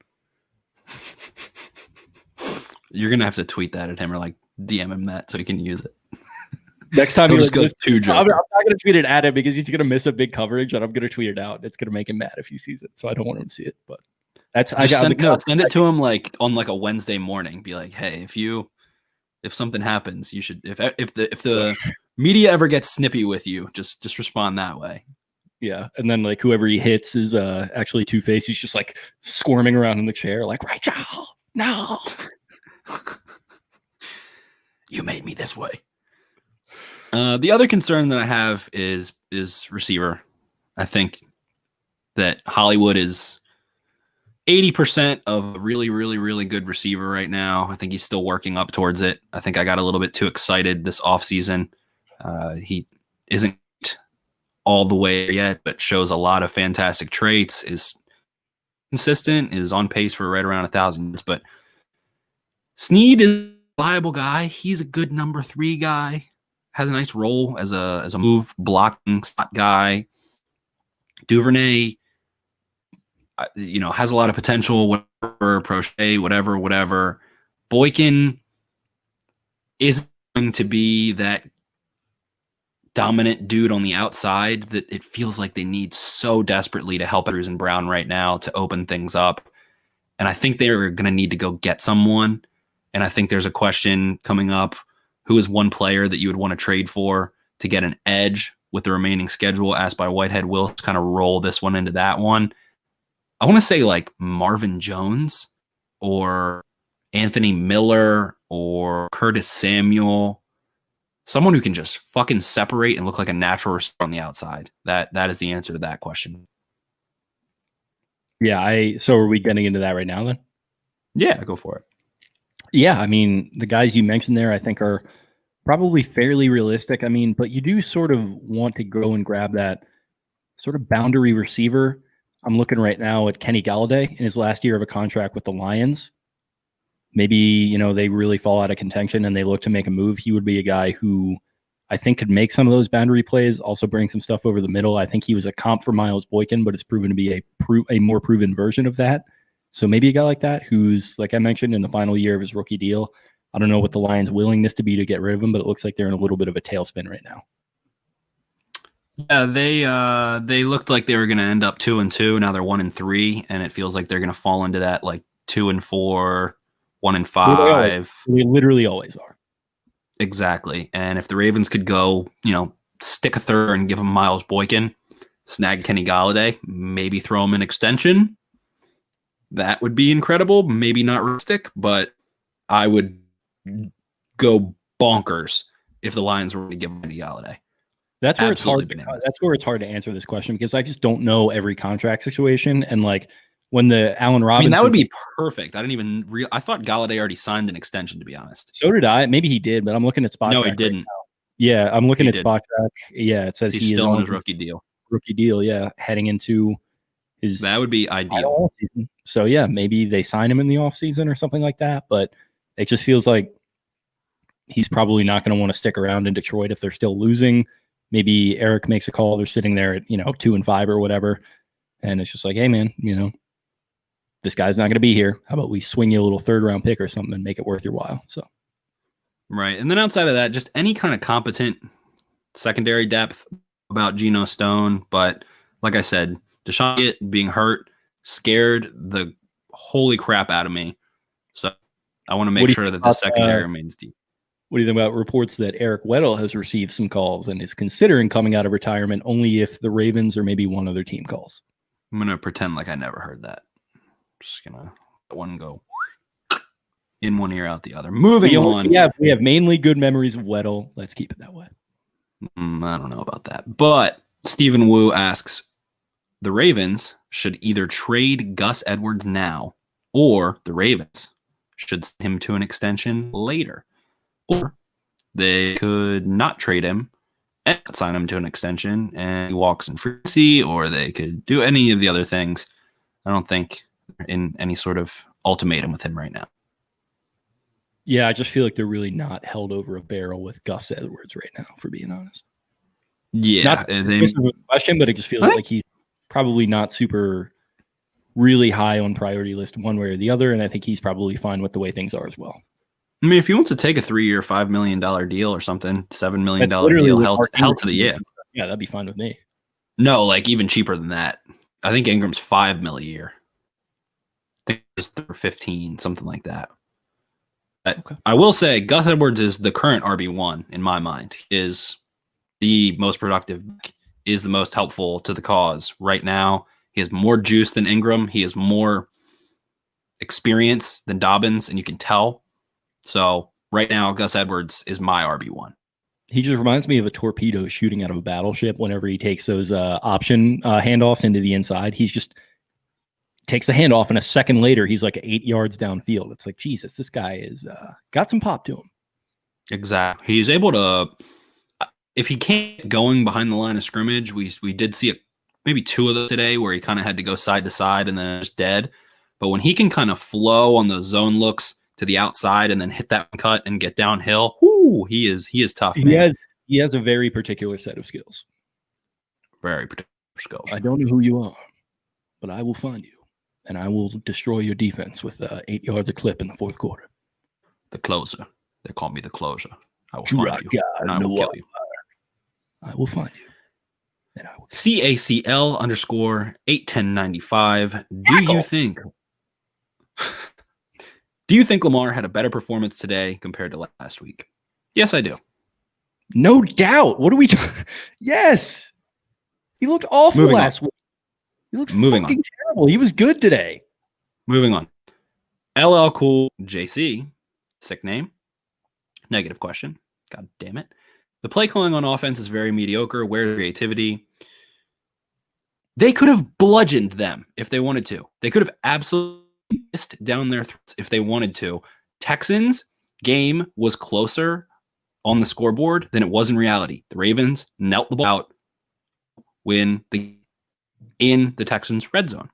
You're gonna have to tweet that at him or like DM him that so he can use it. Next time he just goes too Joker. I'm not going to tweet it at him because he's going to miss a big coverage, and I'm going to tweet it out. It's going to make him mad if he sees it, so I don't want him to see it. But send it to him like on like a Wednesday morning. Be like, "Hey, if something happens, you should if the media ever gets snippy with you, just respond that way." Yeah, and then like whoever he hits is actually Two-Face. He's just like squirming around in the chair, like, "Rachel, no, you made me this way." The other concern that I have is receiver. I think that Hollywood is 80% of a really, really, really good receiver right now. I think he's still working up towards it. I think I got a little bit too excited this offseason. He isn't all the way yet, but shows a lot of fantastic traits, is consistent, is on pace for right around 1,000. But Snead is a reliable guy. He's a good number 3 guy. Has a nice role as a move blocking slot guy. Duvernay, has a lot of potential. Whatever, Prochet, whatever. Boykin is going to be that dominant dude on the outside that it feels like they need so desperately to help Andrews and Brown right now to open things up. And I think they're going to need to go get someone. And I think there's a question coming up. Who is one player that you would want to trade for to get an edge with the remaining schedule? Asked by Whitehead. Will kind of roll this one into that one. I want to say like Marvin Jones or Anthony Miller or Curtis Samuel. Someone who can just fucking separate and look like a natural receiver on the outside. That is the answer to that question. Yeah, so are we getting into that right now then? Yeah, go for it. Yeah, I mean, the guys you mentioned there, I think, are probably fairly realistic. I mean, but you do sort of want to go and grab that sort of boundary receiver. I'm looking right now at Kenny Golladay in his last year of a contract with the Lions. Maybe, they really fall out of contention and they look to make a move. He would be a guy who I think could make some of those boundary plays, also bring some stuff over the middle. I think he was a comp for Miles Boykin, but it's proven to be a more proven version of that. So maybe a guy like that who's, like I mentioned, in the final year of his rookie deal. I don't know what the Lions' willingness to be to get rid of him, but it looks like they're in a little bit of a tailspin right now. Yeah, they looked like they were going to end up 2-2. Now they're 1-3, and it feels like they're going to fall into that like 2-4, 1-5. They literally always are. Exactly. And if the Ravens could go, stick a third and give him Miles Boykin, snag Kenny Golladay, maybe throw him an extension. That would be incredible. Maybe not realistic, but I would go bonkers if the Lions were to give him Kenny Golladay. That's where it's hard. That's where it's hard to answer this question because I just don't know every contract situation. And like when the Allen Robinson, that would be perfect. I didn't even I thought Golladay already signed an extension. To be honest, so did I. Maybe he did, but I'm looking at Spot. No, he didn't. Right, yeah, I'm looking at Spot Track. Yeah, it says he's still on his rookie deal. Rookie deal. Yeah, heading into. That would be ideal. So, yeah, maybe they sign him in the offseason or something like that. But it just feels like he's probably not going to want to stick around in Detroit if they're still losing. Maybe Eric makes a call. They're sitting there at, 2-5 or whatever. And it's just like, hey, man, this guy's not going to be here. How about we swing you a little 3rd round pick or something and make it worth your while? So, right. And then outside of that, just any kind of competent secondary depth about Geno Stone. But like I said, Deshaun Elliott being hurt scared the holy crap out of me. So I want to make sure that the secondary remains deep. What do you think about reports that Eric Weddle has received some calls and is considering coming out of retirement only if the Ravens or maybe one other team calls? I'm going to pretend like I never heard that. Just going to let one go in one ear, out the other. Moving on. We have mainly good memories of Weddle. Let's keep it that way. I don't know about that. But Stephen Wu asks, the Ravens should either trade Gus Edwards now or the Ravens should send him to an extension later. Or they could not trade him and sign him to an extension and he walks in free agency, or they could do any of the other things. I don't think in any sort of ultimatum with him right now. Yeah, I just feel like they're really not held over a barrel with Gus Edwards right now, for being honest. Yeah. Not a question, but it just feels like he's probably not super really high on priority list one way or the other, and I think he's probably fine with the way things are as well. I mean, if he wants to take a 3-year, $5 million deal or something, $7 million deal held to the year. Yeah, that'd be fine with me. No, like even cheaper than that. I think Ingram's $5 million a year. I think it's 15, something like that. Okay. I will say Gus Edwards is the current RB1 in my mind, is the most productive, is the most helpful to the cause right now. He has more juice than Ingram. He has more experience than Dobbins, and you can tell. So right now, Gus Edwards is my RB1. He just reminds me of a torpedo shooting out of a battleship whenever he takes those option handoffs into the inside. He's just takes the handoff, and a second later, he's like 8 yards downfield. It's like, Jesus, this guy is got some pop to him. Exactly. He's able to, if he can't get going behind the line of scrimmage, we did see maybe 2 of those today where he kind of had to go side to side and then just dead. But when he can kind of flow on those zone looks to the outside and then hit that cut and get downhill, he is tough. He has a very particular set of skills. Very particular skills. I don't know who you are, but I will find you, and I will destroy your defense with 8 yards a clip in the 4th quarter. The closer. They call me the closer. I will find you, and I will kill you. I will find you. And I will CACL_81095. Do you think Lamar had a better performance today compared to last week? Yes, I do. No doubt. What are we talking? Yes. He looked awful last week. He looked fucking terrible. He was good today. Moving on. LL Cool JC, sick name. Negative question. God damn it. The play calling on offense is very mediocre. Where's creativity? They could have bludgeoned them if they wanted to. They could have absolutely missed down their throats if they wanted to. Texans game was closer on the scoreboard than it was in reality. The Ravens knelt the ball out in the Texans red zone.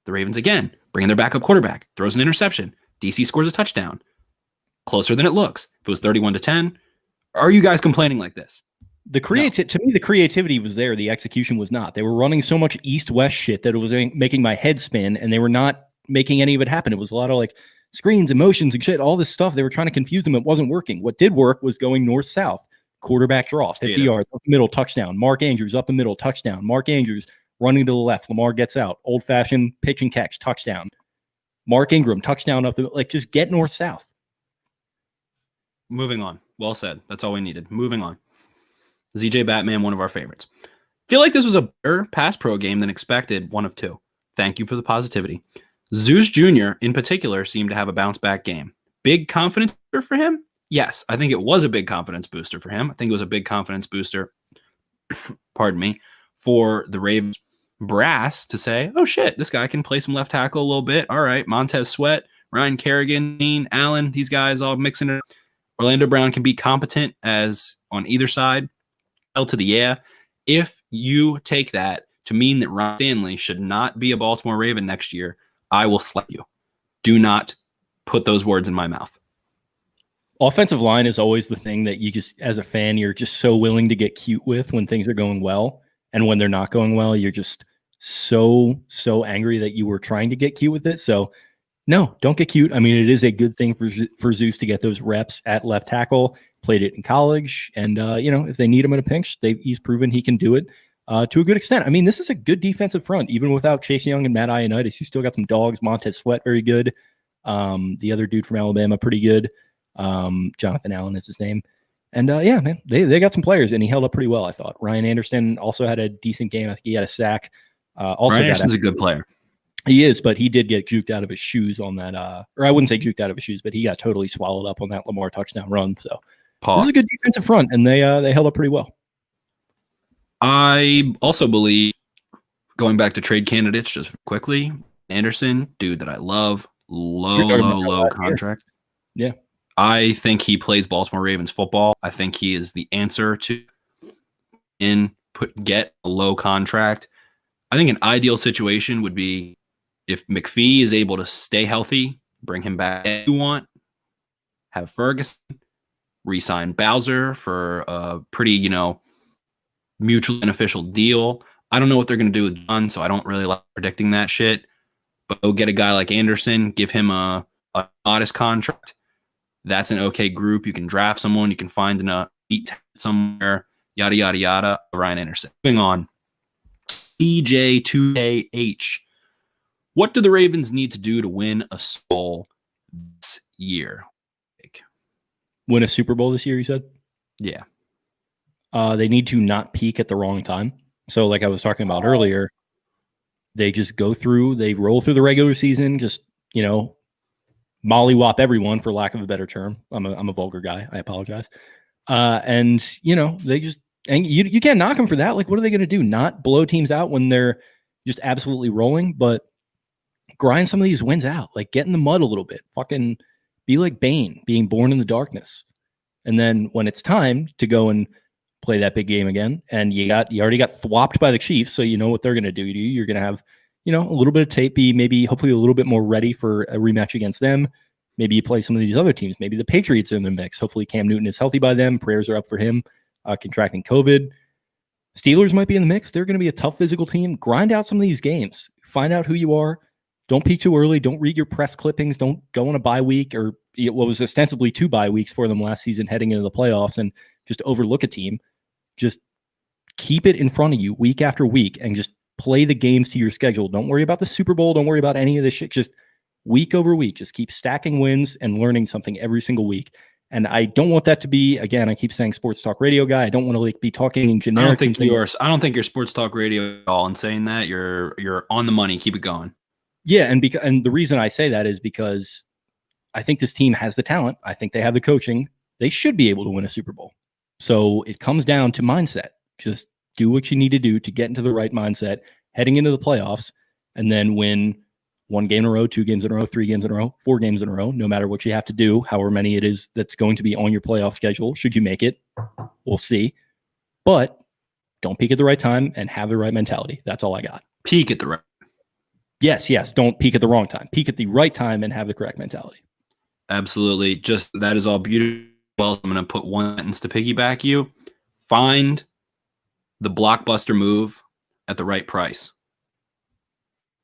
The Ravens again bringing their backup quarterback, throws an interception. DC scores a touchdown. Closer than it looks. If it was 31-10, are you guys complaining like this? To me, the creativity was there. The execution was not. They were running so much east-west shit that it was making my head spin, and they were not making any of it happen. It was a lot of like screens and motions and shit, all this stuff. They were trying to confuse them. It wasn't working. What did work was going north-south. Quarterback draw, 50 yards, up the middle, touchdown. Mark Andrews up the middle, touchdown. Mark Andrews running to the left. Lamar gets out. Old-fashioned pitch and catch, touchdown. Mark Ingram, touchdown up the like just get north-south. Moving on. Well said. That's all we needed. Moving on. ZJ Batman, one of our favorites. Feel like this was a better pass pro game than expected. 1 of 2. Thank you for the positivity. Zeus Jr. in particular seemed to have a bounce back game. Big confidence booster for him? Yes, I think it was a big confidence booster for him. I think it was a big confidence booster, pardon me, for the Ravens brass to say, oh shit, this guy can play some left tackle a little bit. All right, Montez Sweat, Ryan Kerrigan, Dean Allen, these guys all mixing it. Orlando Brown can be competent as on either side. L to the yeah. If you take that to mean that Ron Stanley should not be a Baltimore Raven next year, I will slap you. Do not put those words in my mouth. Offensive line is always the thing that you just, as a fan, you're just so willing to get cute with when things are going well. And when they're not going well, you're just so angry that you were trying to get cute with it. So no, don't get cute. I mean, it is a good thing for Zeus to get those reps at left tackle. Played it in college, and if they need him in a pinch, he's proven he can do it to a good extent. I mean, this is a good defensive front, even without Chase Young and Matt Ioannidis. You still got some dogs. Montez Sweat, very good. The other dude from Alabama, pretty good. Jonathan Allen is his name. And man, they got some players, and he held up pretty well, I thought. Ryan Anderson also had a decent game. I think he had a sack. Ryan Anderson's a good player. He is, but he did get juked out of his shoes on that. Or I wouldn't say juked out of his shoes, but he got totally swallowed up on that Lamar touchdown run. So this is a good defensive front, and they held up pretty well. I also believe, going back to trade candidates just quickly, Anderson, dude that I love, low contract. Yeah. I think he plays Baltimore Ravens football. I think he is the answer to get a low contract. I think an ideal situation would be if McPhee is able to stay healthy, bring him back if you want, have Ferguson, re-sign Bowser for a pretty, mutually beneficial deal. I don't know what they're going to do with John, so I don't really like predicting that shit. But go get a guy like Anderson, give him a modest contract. That's an okay group. You can draft someone. You can find an elite talent somewhere, yada, yada, yada. Ryan Anderson. Moving on. EJ2KH. What do the Ravens need to do to win a Super Bowl this year? Win a Super Bowl this year, you said? Yeah. They need to not peak at the wrong time. So like I was talking about earlier, they just go through, they roll through the regular season, just, mollywop everyone, for lack of a better term. I'm a vulgar guy. I apologize. And they just, and you can't knock them for that. Like, what are they going to do? Not blow teams out when they're just absolutely rolling, but grind some of these wins out. Like, get in the mud a little bit. Fucking be like Bane, being born in the darkness. And then when it's time to go and play that big game again, and you already got thwopped by the Chiefs, so you know what they're going to do to you. You're going to have, a little bit of tape, maybe hopefully a little bit more ready for a rematch against them. Maybe you play some of these other teams. Maybe the Patriots are in the mix. Hopefully Cam Newton is healthy by then. Prayers are up for him contracting COVID. Steelers might be in the mix. They're going to be a tough physical team. Grind out some of these games. Find out who you are. Don't peak too early. Don't read your press clippings. Don't go on a bye week, or what was ostensibly 2 bye weeks for them last season heading into the playoffs, and just overlook a team. Just keep it in front of you week after week and just play the games to your schedule. Don't worry about the Super Bowl. Don't worry about any of this shit. Just week over week, just keep stacking wins and learning something every single week. And I don't want that to be, again, I keep saying sports talk radio guy. I don't want to be talking in generic. I don't think you're sports talk radio at all. And saying that you're on the money. Keep it going. Yeah. And the reason I say that is because I think this team has the talent. I think they have the coaching. They should be able to win a Super Bowl. So it comes down to mindset. Just do what you need to do to get into the right mindset heading into the playoffs, and then win 1 game in a row, 2 games in a row, 3 games in a row, 4 games in a row, no matter what you have to do, however many it is that's going to be on your playoff schedule. Should you make it, we'll see. But don't peak at the right time and have the right mentality. That's all I got. Peak at the right. Yes. Don't peak at the wrong time. Peak at the right time and have the correct mentality. Absolutely. Just that is all beautiful. Well, I'm going to put one sentence to piggyback you. Find the blockbuster move at the right price.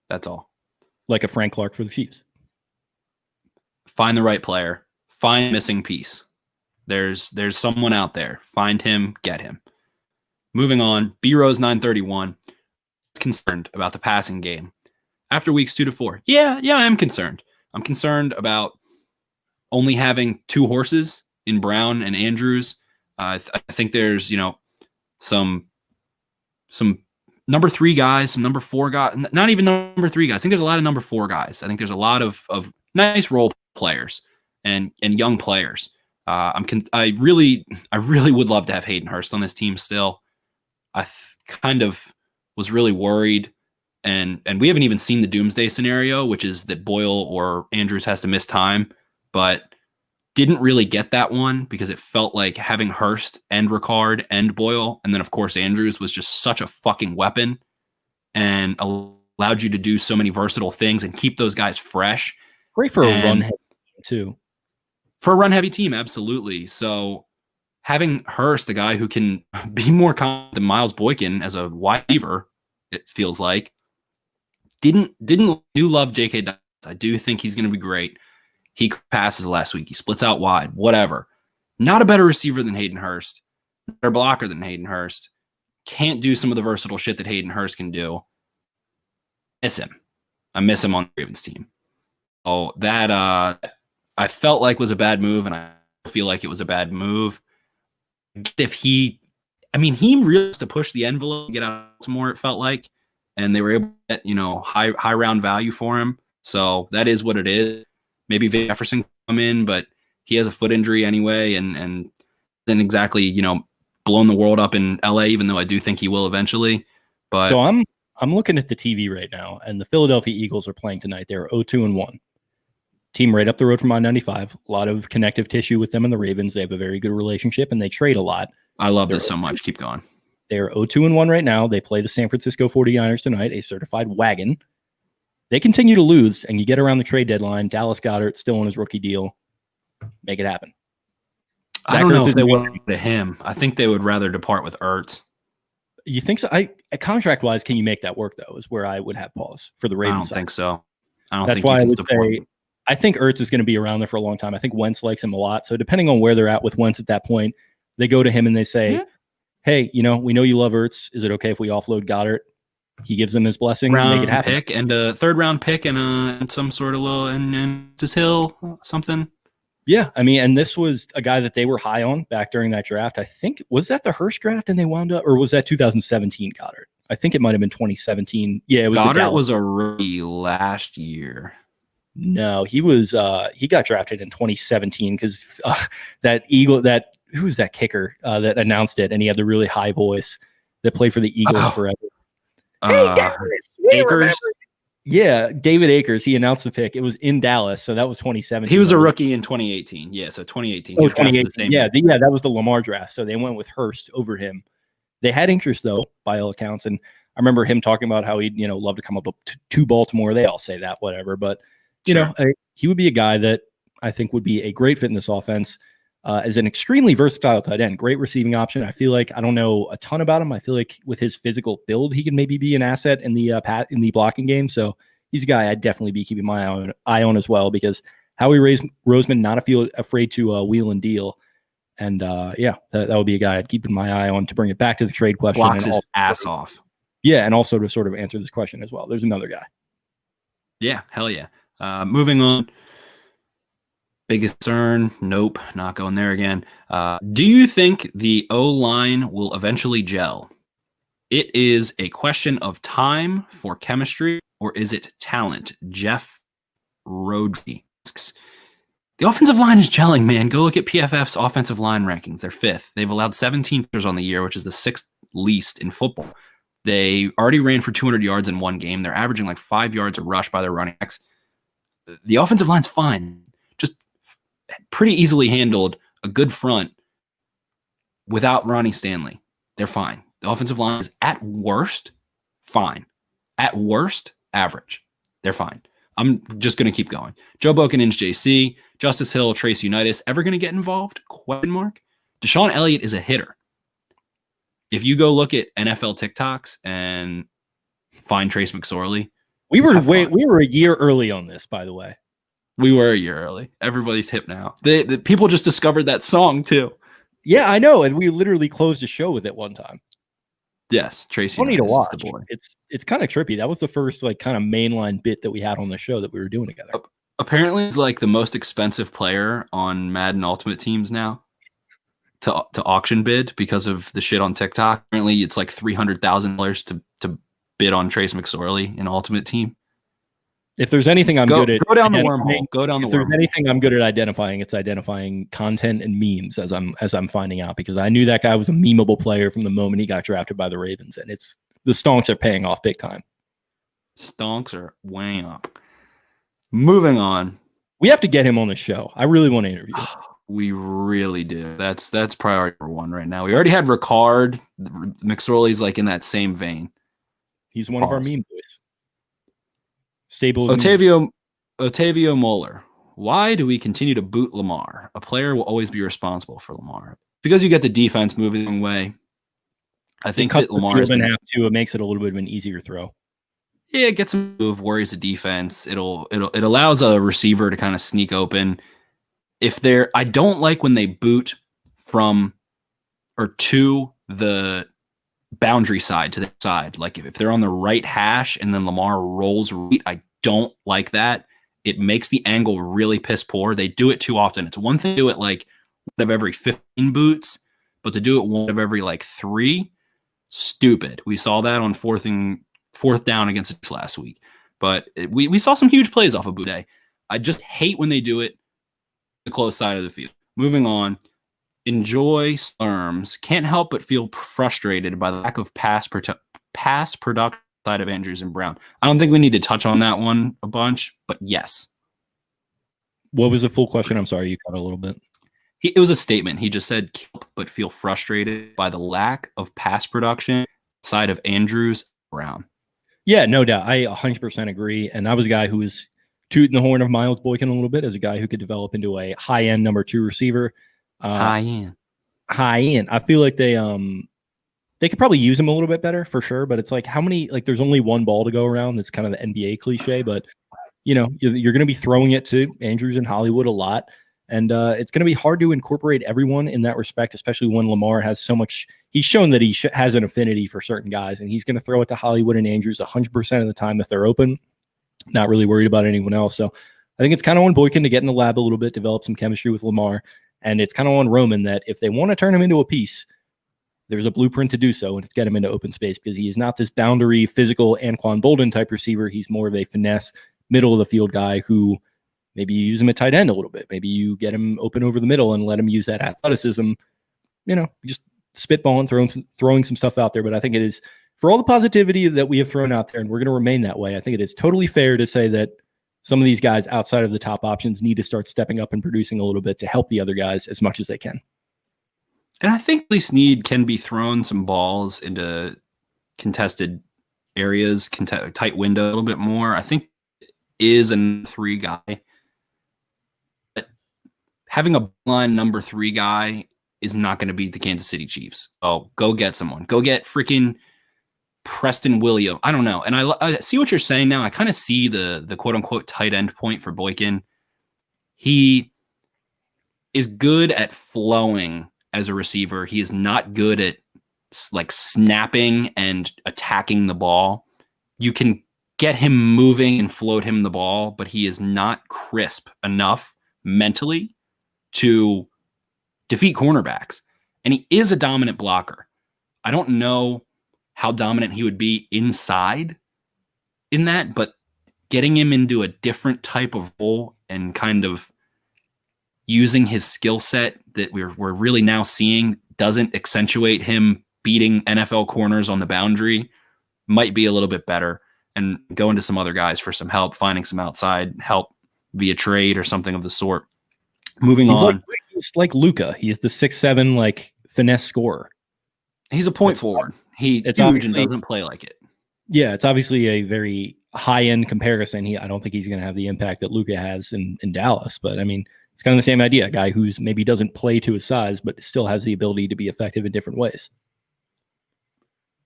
That's all. Like a Frank Clark for the Chiefs. Find the right player. Find a missing piece. There's someone out there. Find him, get him. Moving on, B-Rose 931 is concerned about the passing game. After weeks 2 to 4. Yeah, I am concerned. I'm concerned about only having 2 horses in Brown and Andrews. I think there's, some number 3 guys, some number 4 guys, not even number 3 guys. I think there's a lot of number 4 guys. I think there's a lot of nice role players and young players. I really would love to have Hayden Hurst on this team still. I kind of was really worried, and we haven't even seen the doomsday scenario, which is that Boyle or Andrews has to miss time, but didn't really get that one because it felt like having Hurst and Ricard and Boyle, and then of course Andrews was just such a fucking weapon and allowed you to do so many versatile things and keep those guys fresh. Great for a run heavy team too. For a run heavy team, absolutely. So having Hurst, the guy who can be more confident than Miles Boykin as a wide receiver, it feels like, do love J.K. Dobbins. I do think he's going to be great. He passes last week. He splits out wide, whatever. Not a better receiver than Hayden Hurst. Better blocker than Hayden Hurst. Can't do some of the versatile shit that Hayden Hurst can do. Miss him. I miss him on the Ravens team. Oh, that I felt like was a bad move, and I feel like it was a bad move. If he really has to push the envelope and get out of Baltimore, it felt like, and they were able to get, high round value for him. So that is what it is. Maybe Jefferson come in, but he has a foot injury anyway, and then exactly, blown the world up in LA, even though I do think he will eventually. But so I'm looking at the TV right now, and the Philadelphia Eagles are playing tonight. They're 0-2-1. Team right up the road from I-95. A lot of connective tissue with them and the Ravens. They have a very good relationship, and they trade a lot. I love this so much. Keep going. They're 0-2-1 right now. They play the San Francisco 49ers tonight, a certified wagon. They continue to lose, and you get around the trade deadline. Dallas Goedert still on his rookie deal. Make it happen. I don't know if they would to him. I think they would rather depart with Ertz. You think so? Contract-wise, can you make that work, though, is where I would have pause for the Ravens. I don't think so. That's why I would say I think Ertz is going to be around there for a long time. I think Wentz likes him a lot. So depending on where they're at with Wentz at that point, they go to him and they say, hey, we know you love Ertz. Is it okay if we offload Goddard? He gives them his blessing and make it happen. Pick and a third-round pick and some sort of little and just Hill something. Yeah, and this was a guy that they were high on back during that draft. I think, was that the Hurst draft and they wound up, or was that 2017 Goddard? I think it might have been 2017. Yeah, it was. Goddard was a rookie last year. No, he got drafted in 2017 because who was that kicker that announced it, and he had the really high voice that played for the Eagles forever. Hey, Akers. Yeah, David Akers. He announced the pick. It was in Dallas, so that was 2017. He was a rookie in 2018. Yeah, so 2018. Oh, 2018. Yeah, that was the Lamar draft. So they went with Hurst over him. They had interest, though, by all accounts. And I remember him talking about how he'd, love to come up to Baltimore. They all say that, whatever. But, he would be a guy that I think would be a great fit in this offense as an extremely versatile tight end. Great receiving option. I feel like I don't know a ton about him. I feel like with his physical build, he can maybe be an asset in the blocking game. So he's a guy I'd definitely be keeping my eye on as well, because Howie Roseman, not afraid to wheel and deal. And that would be a guy I'd keep my eye on to bring it back to the trade question. Blocks his ass off. Yeah, and also to sort of answer this question as well. There's another guy. Yeah, hell yeah. Moving on. Biggest concern? Nope, not going there again. Do you think the O-line will eventually gel? It is a question of time for chemistry, or is it talent? Jeff Rodri asks. The offensive line is gelling, man. Go look at PFF's offensive line rankings. They're 5th. They've allowed 17 pressures on the year, which is the 6th least in football. They already ran for 200 yards in one game. They're averaging like 5 yards a rush by their running backs. The offensive line's fine. Just pretty easily handled a good front without Ronnie Stanley. They're fine. The offensive line is at worst fine. At worst, average. They're fine. I'm just going to keep going. Joe Boykin, JC, Justice Hill, Trace Unitas, ever going to get involved? Question mark. Deshaun Elliott is a hitter. If you go look at NFL TikToks and find Trace McSorley, we were a year early on this, by the way. We were a year early. Everybody's hip now. The people just discovered that song too. Yeah, I know, and we literally closed a show with it one time. Yes, Tracy. Funny to watch. It's kind of trippy. That was the first kind of mainline bit that we had on the show that we were doing together. Apparently, it's like the most expensive player on Madden Ultimate Teams now to auction bid because of the shit on TikTok. Apparently, it's like $300,000 to bid on Trace McSorley in Ultimate Team. If there's anything I'm good at, go down the wormhole. Go down the wormhole. If there's anything I'm good at identifying, it's identifying content and memes as I'm finding out, because I knew that guy was a memeable player from the moment he got drafted by the Ravens, and it's the stonks are paying off big time. Stonks are way up. Moving on. We have to get him on the show. I really want to interview him. We really do. That's priority number one right now. We already had Ricard. McSorley's like in that same vein. He's one of our meme boys. Stable. Otavio Moeller. Why do we continue to boot Lamar? A player will always be responsible for Lamar because you get the defense moving the way. I think that Lamar it makes it a little bit of an easier throw. Yeah, it gets him move, worries the defense. It allows a receiver to kind of sneak open. I don't like when they boot from or to the boundary side to the side. Like if they're on the right hash and then Lamar rolls right, I don't like that. It makes the angle really piss poor. They do it too often. It's one thing to do it like one of every 15 boots, but to do it one of every like 3, stupid. We saw that on fourth down against us last week. But we saw some huge plays off of boot day. I just hate when they do it the close side of the field. Moving on. Enjoy Slurms. Can't help but feel frustrated by the lack of pass production side of Andrews and Brown. I don't think we need to touch on that one a bunch, but yes. What was the full question? I'm sorry, you cut a little bit. It was a statement. He just said, but feel frustrated by the lack of pass production side of Andrews Brown. Yeah, no doubt. I 100% agree. And I was a guy who was tooting the horn of Miles Boykin a little bit as a guy who could develop into a high-end number 2 receiver. High end. I feel like they could probably use him a little bit better for sure. But it's like how many? Like there's only one ball to go around. That's kind of the NBA cliche, but you're going to be throwing it to Andrews and Hollywood a lot. And it's going to be hard to incorporate everyone in that respect, especially when Lamar has so much. He's shown that he has an affinity for certain guys, and he's going to throw it to Hollywood and Andrews 100% of the time if they're open. Not really worried about anyone else. So I think it's kind of on Boykin to get in the lab a little bit, develop some chemistry with Lamar. And it's kind of on Roman that if they want to turn him into a piece, there's a blueprint to do so, and it's get him into open space because he is not this boundary, physical Anquan Bolden type receiver. He's more of a finesse, middle of the field guy who maybe you use him at tight end a little bit. Maybe you get him open over the middle and let him use that athleticism, just spitballing, throwing some stuff out there. But I think it is, for all the positivity that we have thrown out there, and we're going to remain that way, I think it is totally fair to say that some of these guys outside of the top options need to start stepping up and producing a little bit to help the other guys as much as they can. And I think at least Need can be thrown some balls into contested areas, tight window a little bit more. I think is a 3 guy. But having a line number 3 guy is not going to beat the Kansas City Chiefs. Oh, go get someone. Go get freaking Preston Williams. I don't know. And I see what you're saying now. I kind of see the quote unquote tight end point for Boykin. He is good at flowing as a receiver. He is not good at like snapping and attacking the ball. You can get him moving and float him the ball, but he is not crisp enough mentally to defeat cornerbacks. And he is a dominant blocker. I don't know how dominant he would be inside in that, but getting him into a different type of role and kind of using his skill set that we're really now seeing doesn't accentuate him beating NFL corners on the boundary might be a little bit better, and going to some other guys for some help, finding some outside help via trade or something of the sort. Moving on. He's like Luka. He's the 6'7", like finesse scorer. He's a point forward. It's huge and doesn't play like it. Yeah, it's obviously a very high-end comparison. I don't think he's going to have the impact that Luka has in Dallas, but I mean, it's kind of the same idea. A guy who's maybe doesn't play to his size, but still has the ability to be effective in different ways.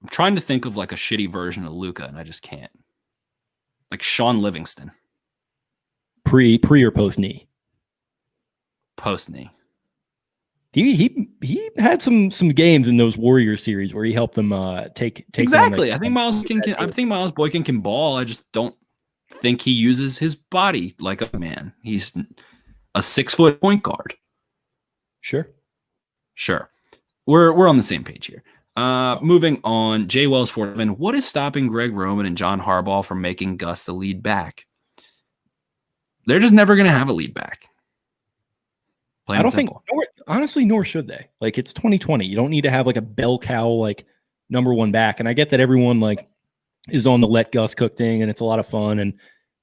I'm trying to think of like a shitty version of Luka, and I just can't. Like Sean Livingston. Pre or post knee? Post knee. He had some games in those Warriors series where he helped them take exactly. I think Miles Boykin can ball. I just don't think he uses his body like a man. He's a 6-foot point guard. Sure. We're on the same page here. Moving on, Jay Wells 47. What is stopping Greg Roman and John Harbaugh from making Gus the lead back? They're just never going to have a lead back. I don't think, honestly, nor should they. Like, it's 2020. You don't need to have like a bell cow, like number 1 back. And I get that everyone like is on the let Gus cook thing, and it's a lot of fun. And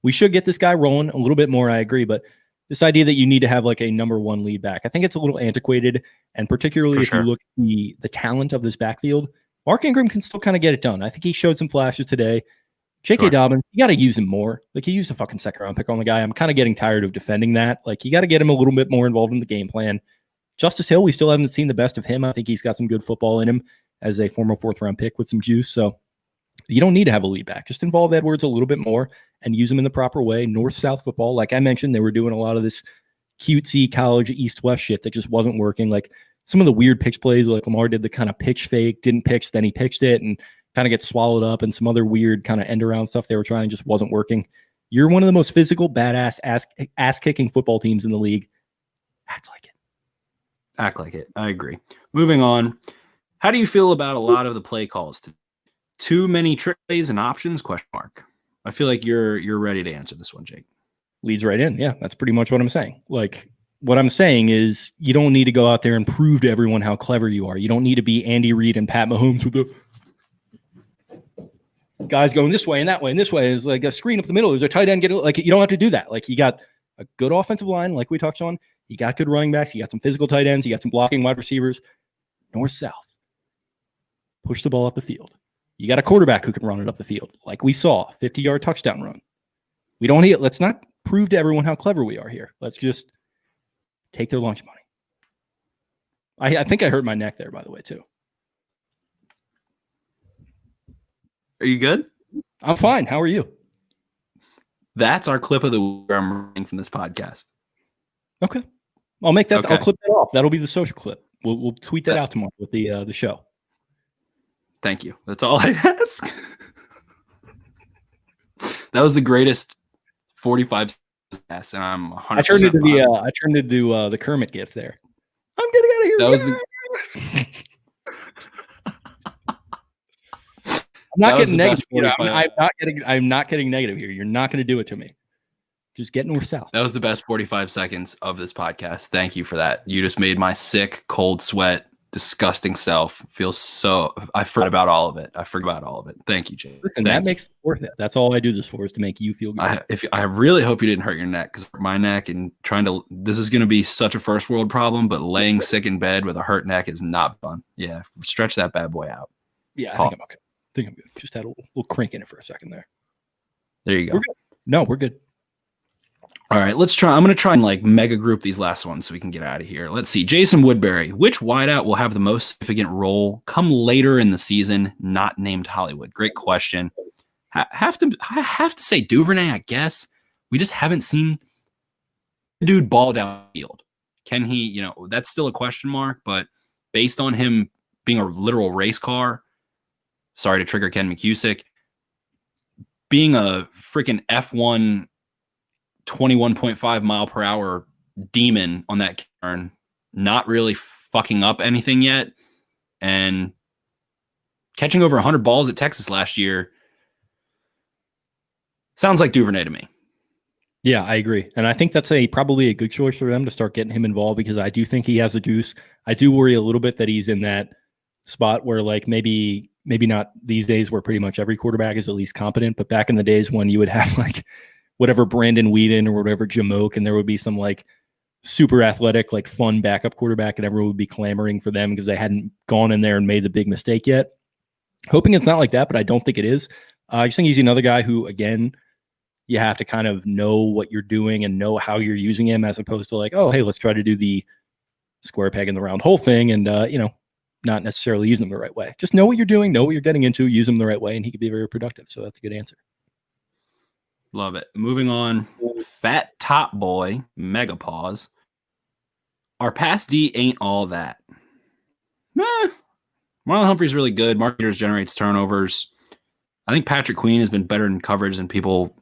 we should get this guy rolling a little bit more. I agree. But this idea that you need to have like a number 1 lead back, I think it's a little antiquated. And particularly if you look at the talent of this backfield, Mark Ingram can still kind of get it done. I think he showed some flashes today. J.K. Dobbins, you got to use him more. Like, he used a fucking 2nd-round pick on the guy. I'm kind of getting tired of defending that. Like, you got to get him a little bit more involved in the game plan. Justice Hill, we still haven't seen the best of him. I think he's got some good football in him as a former 4th-round pick with some juice. So You don't need to have a lead back. Just involve Edwards a little bit more and use him in the proper way. North-south football, like I mentioned, they were doing a lot of this cutesy college east-west shit that just wasn't working. Like some of the weird pitch plays, like Lamar did the kind of pitch fake, didn't pitch, then he pitched it and kind of gets swallowed up, and some other weird kind of end-around stuff they were trying just wasn't working. You're one of the most physical, badass, ass-kicking football teams in the league. Act like it. Act like it. I agree. Moving on. How do you feel about a lot of the play calls? Too many trick plays and options? Question mark. I feel like you're ready to answer this one, Jake. Leads right in. Yeah, that's pretty much what I'm saying. Like, what I'm saying is you don't need to go out there and prove to everyone how clever you are. You don't need to be Andy Reid and Pat Mahomes with the guys going this way and that way and this way. Is like a screen up the middle. There's a tight end. Like, you don't have to do that. Like, you got a good offensive line, like we touched on. You got good running backs. You got some physical tight ends. You got some blocking wide receivers. North-south. Push the ball up the field. You got a quarterback who can run it up the field. Like we saw, 50-yard touchdown run. We don't need it. Let's not prove to everyone how clever we are here. Let's just take their lunch money. I think I hurt my neck there, by the way, too. Are you good? I'm fine. How are you? That's our clip of the week I'm running from this podcast. Okay. I'll make that. Okay. I'll clip that off. That'll be the social clip. We'll tweet that out tomorrow with the show. Thank you. That's all I ask. That was the greatest 45 seconds, and I'm 100%. I turned into the Kermit gift there. I'm getting out of here. That was I'm not getting the best negative. I'm not getting negative here. You're not going to do it to me. Just get north-south. That was the best 45 seconds of this podcast. Thank you for that. You just made my sick, cold sweat, disgusting self feel so. I forgot about all of it. Thank you, Jay. Listen, that makes it worth it. That's all I do this for, is to make you feel good. I really hope you didn't hurt your neck, because my neck and this is going to be such a first world problem, but laying sick in bed with a hurt neck is not fun. Yeah. Stretch that bad boy out. Yeah, I think I'm okay. I think I'm good. Just had a little crank in it for a second there. There you go. We're good. All right, let's try. I'm going to try and like mega group these last ones so we can get out of here. Let's see. Jason Woodbury. Which wideout will have the most significant role come later in the season? Not named Hollywood. Great question. I have to say Duvernay, I guess. We just haven't seen the dude ball down the field. Can he, that's still a question mark, but based on him being a literal race car, sorry to trigger Ken McCusick, being a freaking F1 21.5 mile per hour demon on that turn, not really fucking up anything yet, and catching over 100 balls at Texas last year. Sounds like Duvernay to me. Yeah, I agree. And I think that's probably a good choice for them to start getting him involved, because I do think he has a juice. I do worry a little bit that he's in that spot where, like, maybe not these days where pretty much every quarterback is at least competent, but back in the days when you would have like whatever Brandon Whedon or whatever Jamoke, and there would be some like super athletic, like fun backup quarterback, and everyone would be clamoring for them because they hadn't gone in there and made the big mistake yet. Hoping it's not like that, but I don't think it is. I just think he's another guy who, again, you have to kind of know what you're doing and know how you're using him, as opposed to like, oh, hey, let's try to do the square peg in the round hole thing and, not necessarily using them the right way. Just know what you're doing, know what you're getting into, use them the right way, and he could be very productive. So that's a good answer. Love it. Moving on. Fat Top Boy, mega pause. Our pass D ain't all that. Marlon Humphrey's really good. Mark Peters generates turnovers. I think Patrick Queen has been better in coverage than people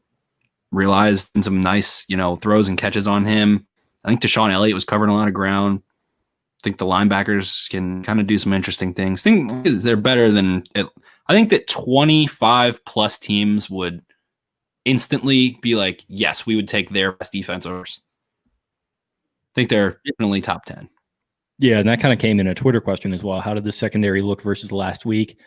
realized, and some nice, throws and catches on him. I think Deshaun Elliott was covering a lot of ground. I think the linebackers can kind of do some interesting things. I think they're better than it. I think that 25 plus teams would instantly be like, yes, we would take their best defenders. I think they're definitely top 10. Yeah, and that kind of came in a Twitter question as well. How did the secondary look versus last week?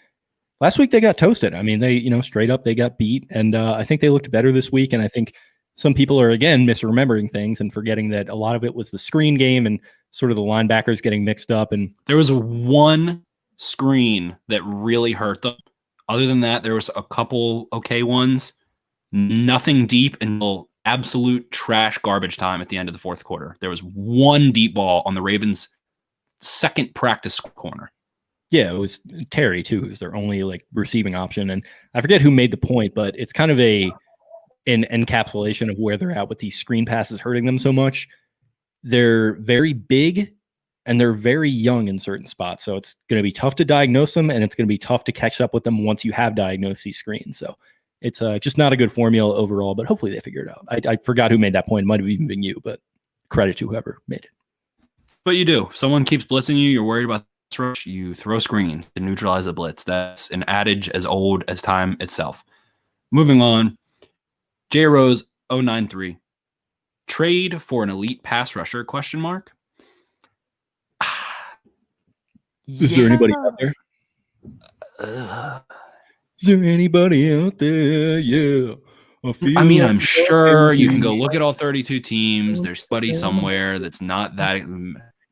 Last week they got toasted. I mean, they, straight up, they got beat. And I think they looked better this week. And I think some people are, again, misremembering things and forgetting that a lot of it was the screen game and sort of the linebackers getting mixed up. And there was one screen that really hurt them. Other than that, there was a couple okay ones. Nothing deep until absolute trash garbage time at the end of the fourth quarter. There was one deep ball on the Ravens' second practice corner. Yeah, it was Terry too, who's their only like receiving option. And I forget who made the point, but it's kind of an encapsulation of where they're at with these screen passes hurting them so much. They're very big and they're very young in certain spots. So it's going to be tough to diagnose them, and it's going to be tough to catch up with them once you have diagnosed these screens. So it's just not a good formula overall, but hopefully they figure it out. I forgot who made that point. It might have even been you, but credit to whoever made it. But you do. If someone keeps blitzing you, you're worried about this rush, you throw screens to neutralize the blitz. That's an adage as old as time itself. Moving on. J Rose 093. Trade for an elite pass rusher, question mark? Is there anybody out there? Is there anybody out there? Yeah. I mean, I'm sure you can go look at all 32 teams. There's somebody somewhere that's not that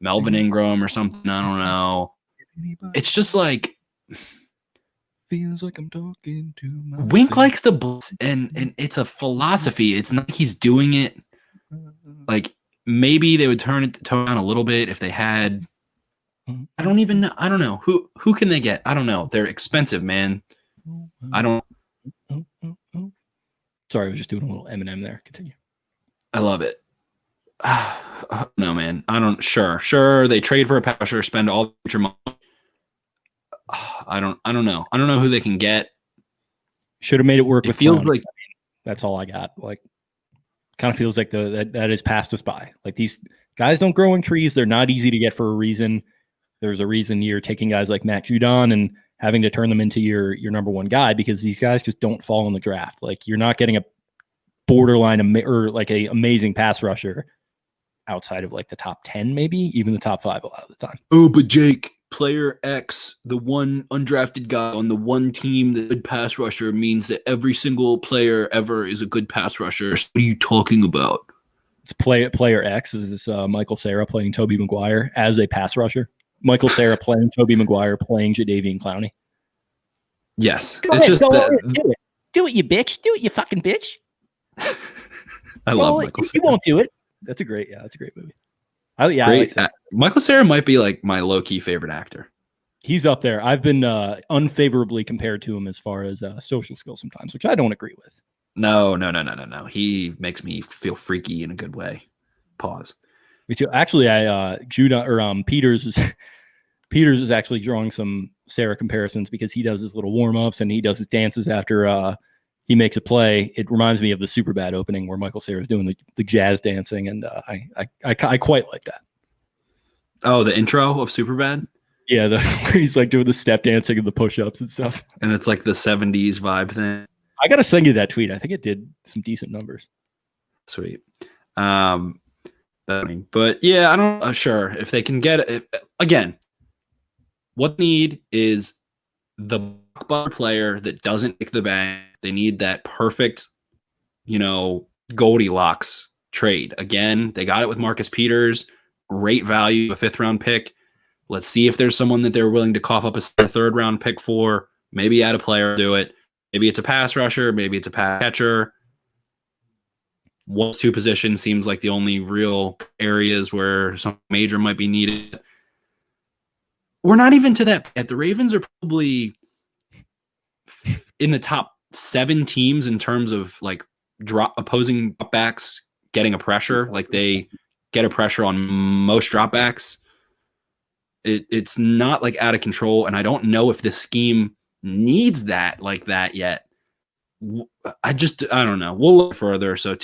Melvin Ingram or something. I don't know. It's just like feels like I'm talking to my Wink likes the blitz, and it's a philosophy. It's not like he's doing it. Like maybe they would tone down a little bit if they had. I don't even know. I don't know who can they get. I don't know. They're expensive, man. I don't. Sorry, I was just doing a little Eminem there. Continue. I love it. No, man. I don't. Sure. They trade for a pass rusher, spend all your money. I don't know. I don't know who they can get. Should have made it work. It feels like that's all I got. Like, kind of feels like that has passed us by. Like these guys don't grow in trees. They're not easy to get for a reason. There's a reason you're taking guys like Matt Judon and having to turn them into your number one guy, because these guys just don't fall in the draft. Like you're not getting a borderline or like a amazing pass rusher outside of like the top 10, maybe even the top 5 a lot of the time. Oh, but Jake, player X, the one undrafted guy on the one team, the good pass rusher means that every single player ever is a good pass rusher. What are you talking about? It's player X. Is this Michael Sarah playing Tobey Maguire as a pass rusher? Michael Sarah playing Tobey Maguire playing Jadeveon Clowney. Yes. Go ahead, do it. Do it, you bitch. Do it, you fucking bitch. I love Michael Sarah. You won't do it. That's a great movie. Great. I like Michael Sarah might be like my low-key favorite actor. He's up there. I've been unfavorably compared to him as far as social skills sometimes, which I don't agree with. No. He makes me feel freaky in a good way. Pause. Me too. Actually, Peters is actually drawing some Sarah comparisons because he does his little warm-ups and he does his dances after he makes a play. It reminds me of the Superbad opening where Michael Sarah is doing the jazz dancing, and I quite like that. Oh, the intro of Superbad? Yeah, where he's like doing the step dancing and the push-ups and stuff. And it's like the 70s vibe thing. I got to send you that tweet. I think it did some decent numbers. Sweet. But yeah, I don't sure if they can get it. Again, what they need is the blockbuster player that doesn't make the bank. They need that perfect, Goldilocks trade. Again, they got it with Marcus Peters. Great value, a 5th-round pick. Let's see if there's someone that they're willing to cough up a 3rd-round pick for. Maybe add a player, do it. Maybe it's a pass rusher. Maybe it's a pass catcher. One, 2 positions seems like the only real areas where some major might be needed. We're not even to that yet. The Ravens are probably in the top 7 teams in terms of like opposing dropbacks getting a pressure. Like they get a pressure on most dropbacks. It's not like out of control, and I don't know if this scheme needs that like that yet. I don't know. We'll look further. So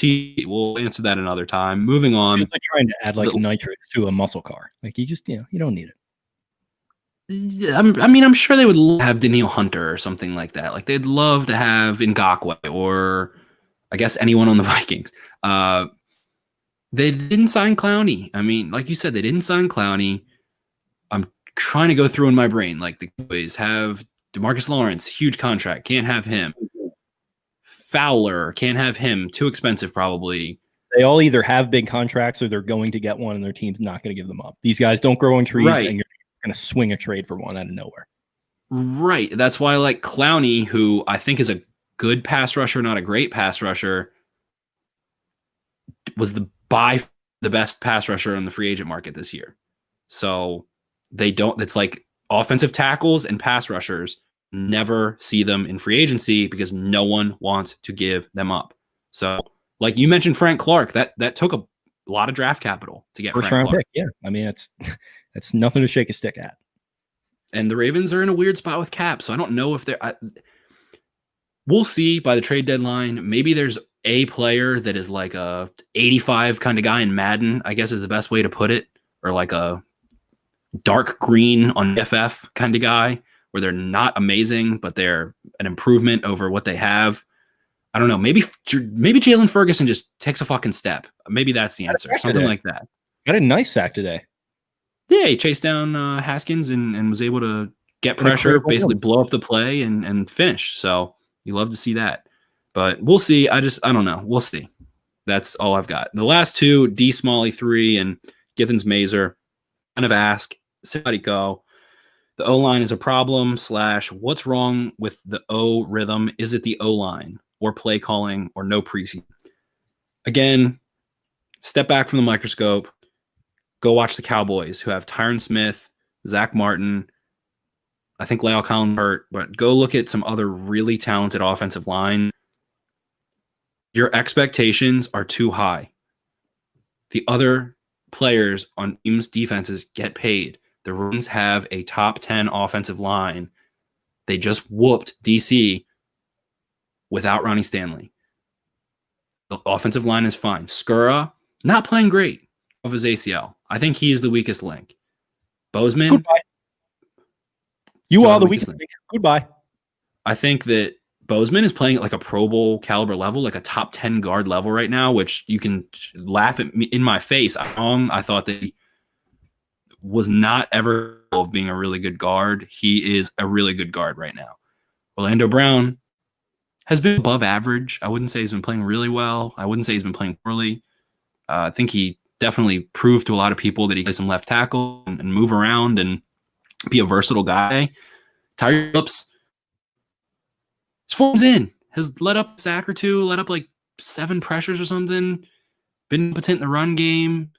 we'll answer that another time. Moving on. It's like trying to add like nitrates to a muscle car. Like you just, you don't need it. I'm sure they would have Daniil Hunter or something like that. Like they'd love to have Ngakoue or I guess anyone on the Vikings. They didn't sign Clowney. I mean, like you said, they didn't sign Clowney. I'm trying to go through in my brain. Like the Cowboys have DeMarcus Lawrence, huge contract. Can't have him. Fowler, can't have him. Too expensive, probably. They all either have big contracts or they're going to get one, and their team's not going to give them up. These guys don't grow on trees, right, and you're going to swing a trade for one out of nowhere. Right. That's why I like Clowney, who I think is a good pass rusher, not a great pass rusher, was by the best pass rusher on the free agent market this year. So they don't. It's like offensive tackles and pass rushers, never see them in free agency because no one wants to give them up. So, like you mentioned, Frank Clark, that took a lot of draft capital to get First Frank round Clark. pick. Yeah. I mean, that's nothing to shake a stick at. And the Ravens are in a weird spot with cap, so I don't know if they're. We'll see by the trade deadline. Maybe there's a player that is like a 85 kind of guy in Madden, I guess is the best way to put it, or like a dark green on FF kind of guy where they're not amazing, but they're an improvement over what they have. I don't know. Maybe Jalen Ferguson just takes a fucking step. Maybe that's the answer. Something like that. Got a nice sack today. Yeah, he chased down Haskins and was able to get pressure, basically blow up the play and finish. So you love to see that. But we'll see. I don't know. We'll see. That's all I've got. The last two, D. Smalley 3 and Githens Mazer, kind of ask, somebody go. The O-line is a problem / what's wrong with the O rhythm? Is it the O-line or play calling or no preseason? Again, step back from the microscope. Go watch the Cowboys, who have Tyron Smith, Zach Martin. I think La'el Collins hurt, but go look at some other really talented offensive line. Your expectations are too high. The other players on teams' defenses get paid. The Ravens have a top 10 offensive line. They just whooped DC without Ronnie Stanley. The offensive line is fine. Skura, not playing great of his ACL. I think he is the weakest link. Bozeman. Goodbye. You are the weakest link. Goodbye. I think that Bozeman is playing at like a Pro Bowl caliber level, like a top 10 guard level right now, which you can laugh at me in my face. I thought that he was not ever of being a really good guard. He is a really good guard right now. Orlando Brown has been above average. I wouldn't say he's been playing really well. I wouldn't say he's been playing poorly. I think he definitely proved to a lot of people that he can play some left tackle and move around and be a versatile guy. Tyre Phillips, his form's in, has let up a sack or two, let up like 7 pressures or something, been impotent in the run game.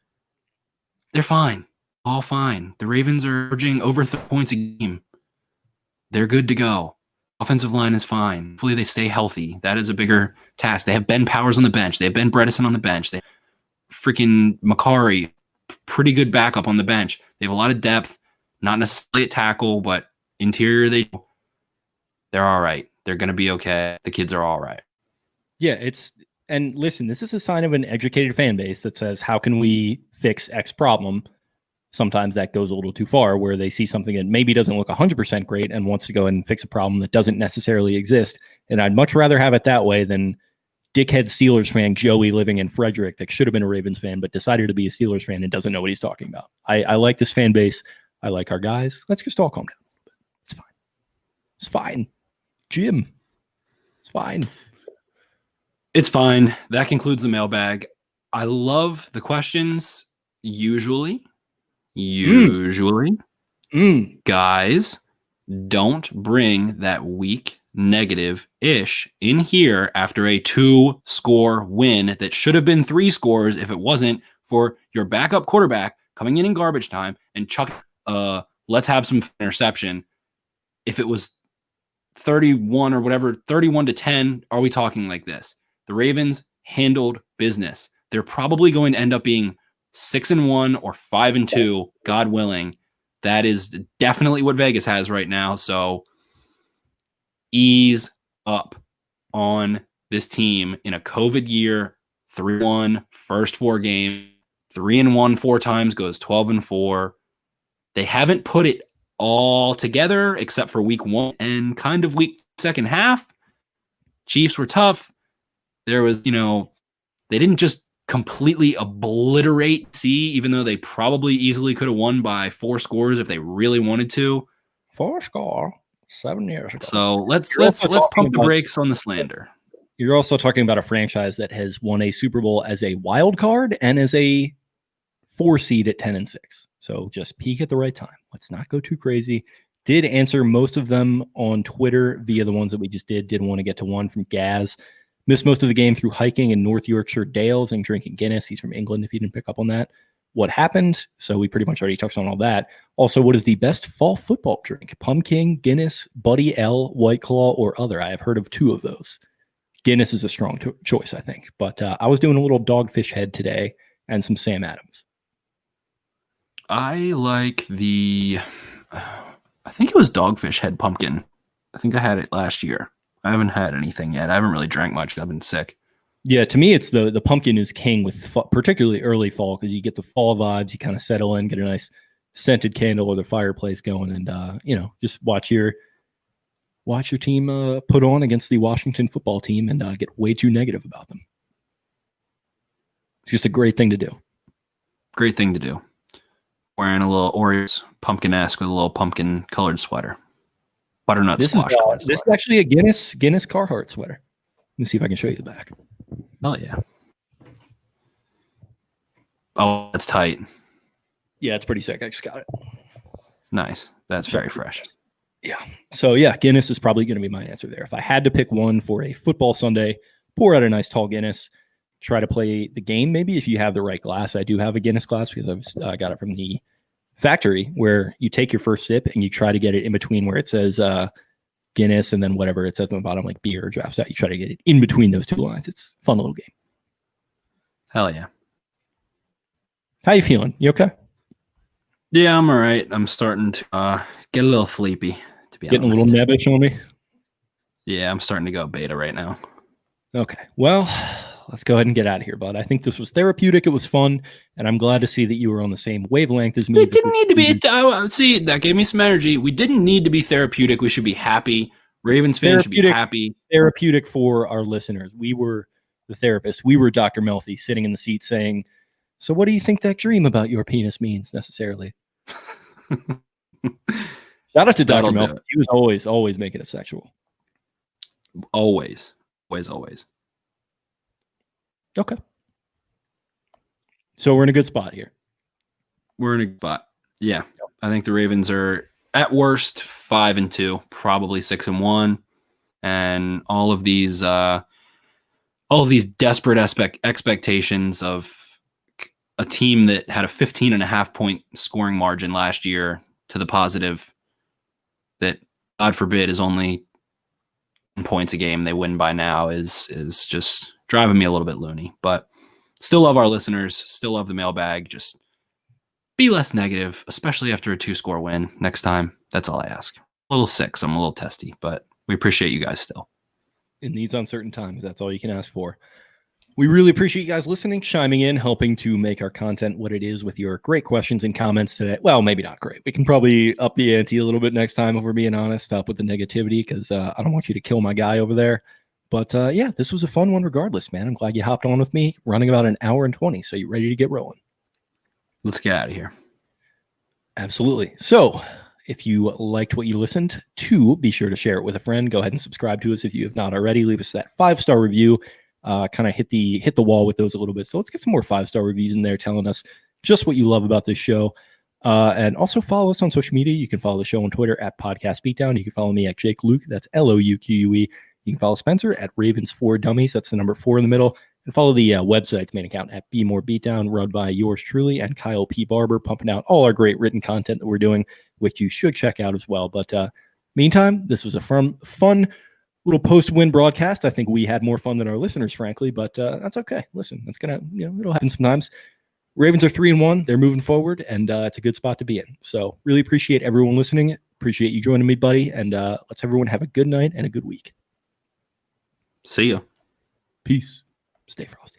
They're fine. All fine. The Ravens are averaging over 30 points a game. They're good to go. Offensive line is fine. Hopefully they stay healthy. That is a bigger task. They have Ben Powers on the bench. They have Ben Bredesen on the bench. They have freaking Makari, pretty good backup on the bench. They have a lot of depth, not necessarily at tackle, but interior, they're all right. They're going to be okay. The kids are all right. Yeah, and listen, this is a sign of an educated fan base that says, how can we fix X problem? Sometimes that goes a little too far where they see something that maybe doesn't look 100% great and wants to go ahead and fix a problem that doesn't necessarily exist. And I'd much rather have it that way than dickhead Steelers fan Joey living in Frederick that should have been a Ravens fan but decided to be a Steelers fan and doesn't know what he's talking about. I like this fan base. I like our guys. Let's just all calm down a little bit. It's fine. It's fine. Jim. It's fine. It's fine. That concludes the mailbag. I love the questions. Usually, guys, don't bring that weak negative-ish in here after a 2-score win that should have been 3 scores if it wasn't for your backup quarterback coming in garbage time and chuck let's have some interception. If it was 31 or whatever, 31-10, are we talking like this? The Ravens handled business. They're probably going to end up being 6-1 or 5-2, God willing. That is definitely what Vegas has right now. So ease up on this team in a COVID year. 3-1, first 4 games, 3-1 4 times, goes 12-4. They haven't put it all together except for week 1 and kind of week second half. Chiefs were tough. There was, they didn't just completely obliterate C, even though they probably easily could have won by 4 scores if they really wanted to. 4 score 7 years ago. So let's pump the brakes on the slander. You're also talking about a franchise that has won a Super Bowl as a wild card and as a 4 seed at 10-6. So just peak at the right time. Let's not go too crazy. Did answer most of them on Twitter via the ones that we just did. Didn't want to get to one from Gaz. Missed most of the game through hiking in North Yorkshire Dales and drinking Guinness. He's from England, if you didn't pick up on that. what happened. So we pretty much already touched on all that. Also, what is the best fall football drink? Pumpkin, Guinness, Buddy L, White Claw, or other? I have heard of 2 of those. Guinness is a strong choice, I think. But I was doing a little Dogfish Head today and some Sam Adams. I like I think it was Dogfish Head Pumpkin. I think I had it last year. I haven't had anything yet. I haven't really drank much. I've been sick. Yeah, to me, it's the pumpkin is king with particularly early fall because you get the fall vibes. You kind of settle in, get a nice scented candle or the fireplace going, and just watch your team put on against the Washington football team and get way too negative about them. It's just a great thing to do. Great thing to do. Wearing a little Oreos pumpkin-esque with a little pumpkin-colored sweater. Butternut squash. This is actually a Guinness Carhartt sweater. Let me see if I can show you the back. Oh, yeah. Oh, that's tight. Yeah, it's pretty sick. I just got it. Nice. That's very fresh. Yeah. So, yeah, Guinness is probably going to be my answer there. If I had to pick one for a football Sunday, pour out a nice tall Guinness, try to play the game maybe if you have the right glass. I do have a Guinness glass because I've got it from the factory where you take your first sip and you try to get it in between where it says Guinness and then whatever it says on the bottom, like beer or draft stout. You try to get it in between those 2 lines. It's a fun little game. Hell yeah. How you feeling? You okay? Yeah, I'm all right. I'm starting to get a little sleepy, to be honest. Getting a little nebbish on me? Yeah, I'm starting to go beta right now. Okay. Well, let's go ahead and get out of here, bud. I think this was therapeutic. It was fun, and I'm glad to see that you were on the same wavelength as me. It didn't need to be. See, that gave me some energy. We didn't need to be therapeutic. We should be happy. Ravens fans should be happy. Therapeutic for our listeners. We were the therapist. We were Dr. Melfi sitting in the seat saying, so what do you think that dream about your penis means necessarily? Shout out to Dr. Melfi. He was always making it sexual. Always. Okay. So we're in a good spot here. We're in a spot. Yeah. I think the Ravens are at worst 5-2, probably 6-1. And all of these desperate expectations of a team that had a 15.5 point scoring margin last year to the positive that, God forbid, is only 10 points a game they win by now is just driving me a little bit loony. But still love our listeners, still love the mailbag. Just be less negative, especially after a 2-score win next time. That's all I ask. A little sick, so I'm a little testy, but we appreciate you guys still. In these uncertain times, that's all you can ask for. We really appreciate you guys listening, chiming in, helping to make our content what it is with your great questions and comments today. Well, maybe not great. We can probably up the ante a little bit next time, if we're being honest. Stop with the negativity because I don't want you to kill my guy over there. But yeah, this was a fun one regardless, man. I'm glad you hopped on with me. Running about an hour and 20, so you ready to get rolling? Let's get out of here. Absolutely. So if you liked what you listened to, be sure to share it with a friend. Go ahead and subscribe to us if you have not already. Leave us that 5-star review. Kind of hit the wall with those a little bit. So let's get some more 5-star reviews in there telling us just what you love about this show. And also follow us on social media. You can follow the show on Twitter at Podcast Beatdown. You can follow me at Jake Luke. That's LOUQUE. You can follow Spencer at Ravens4Dummies. That's the number 4 in the middle. And follow the website's main account at Be More Beatdown, run by yours truly and Kyle P. Barber, pumping out all our great written content that we're doing, which you should check out as well. But meantime, this was a fun little post-win broadcast. I think we had more fun than our listeners, frankly, but that's okay. Listen, that's gonna, it'll happen sometimes. Ravens are 3-1. They're moving forward, and it's a good spot to be in. So really appreciate everyone listening. Appreciate you joining me, buddy. And let's everyone have a good night and a good week. See ya. Peace. Stay frosty.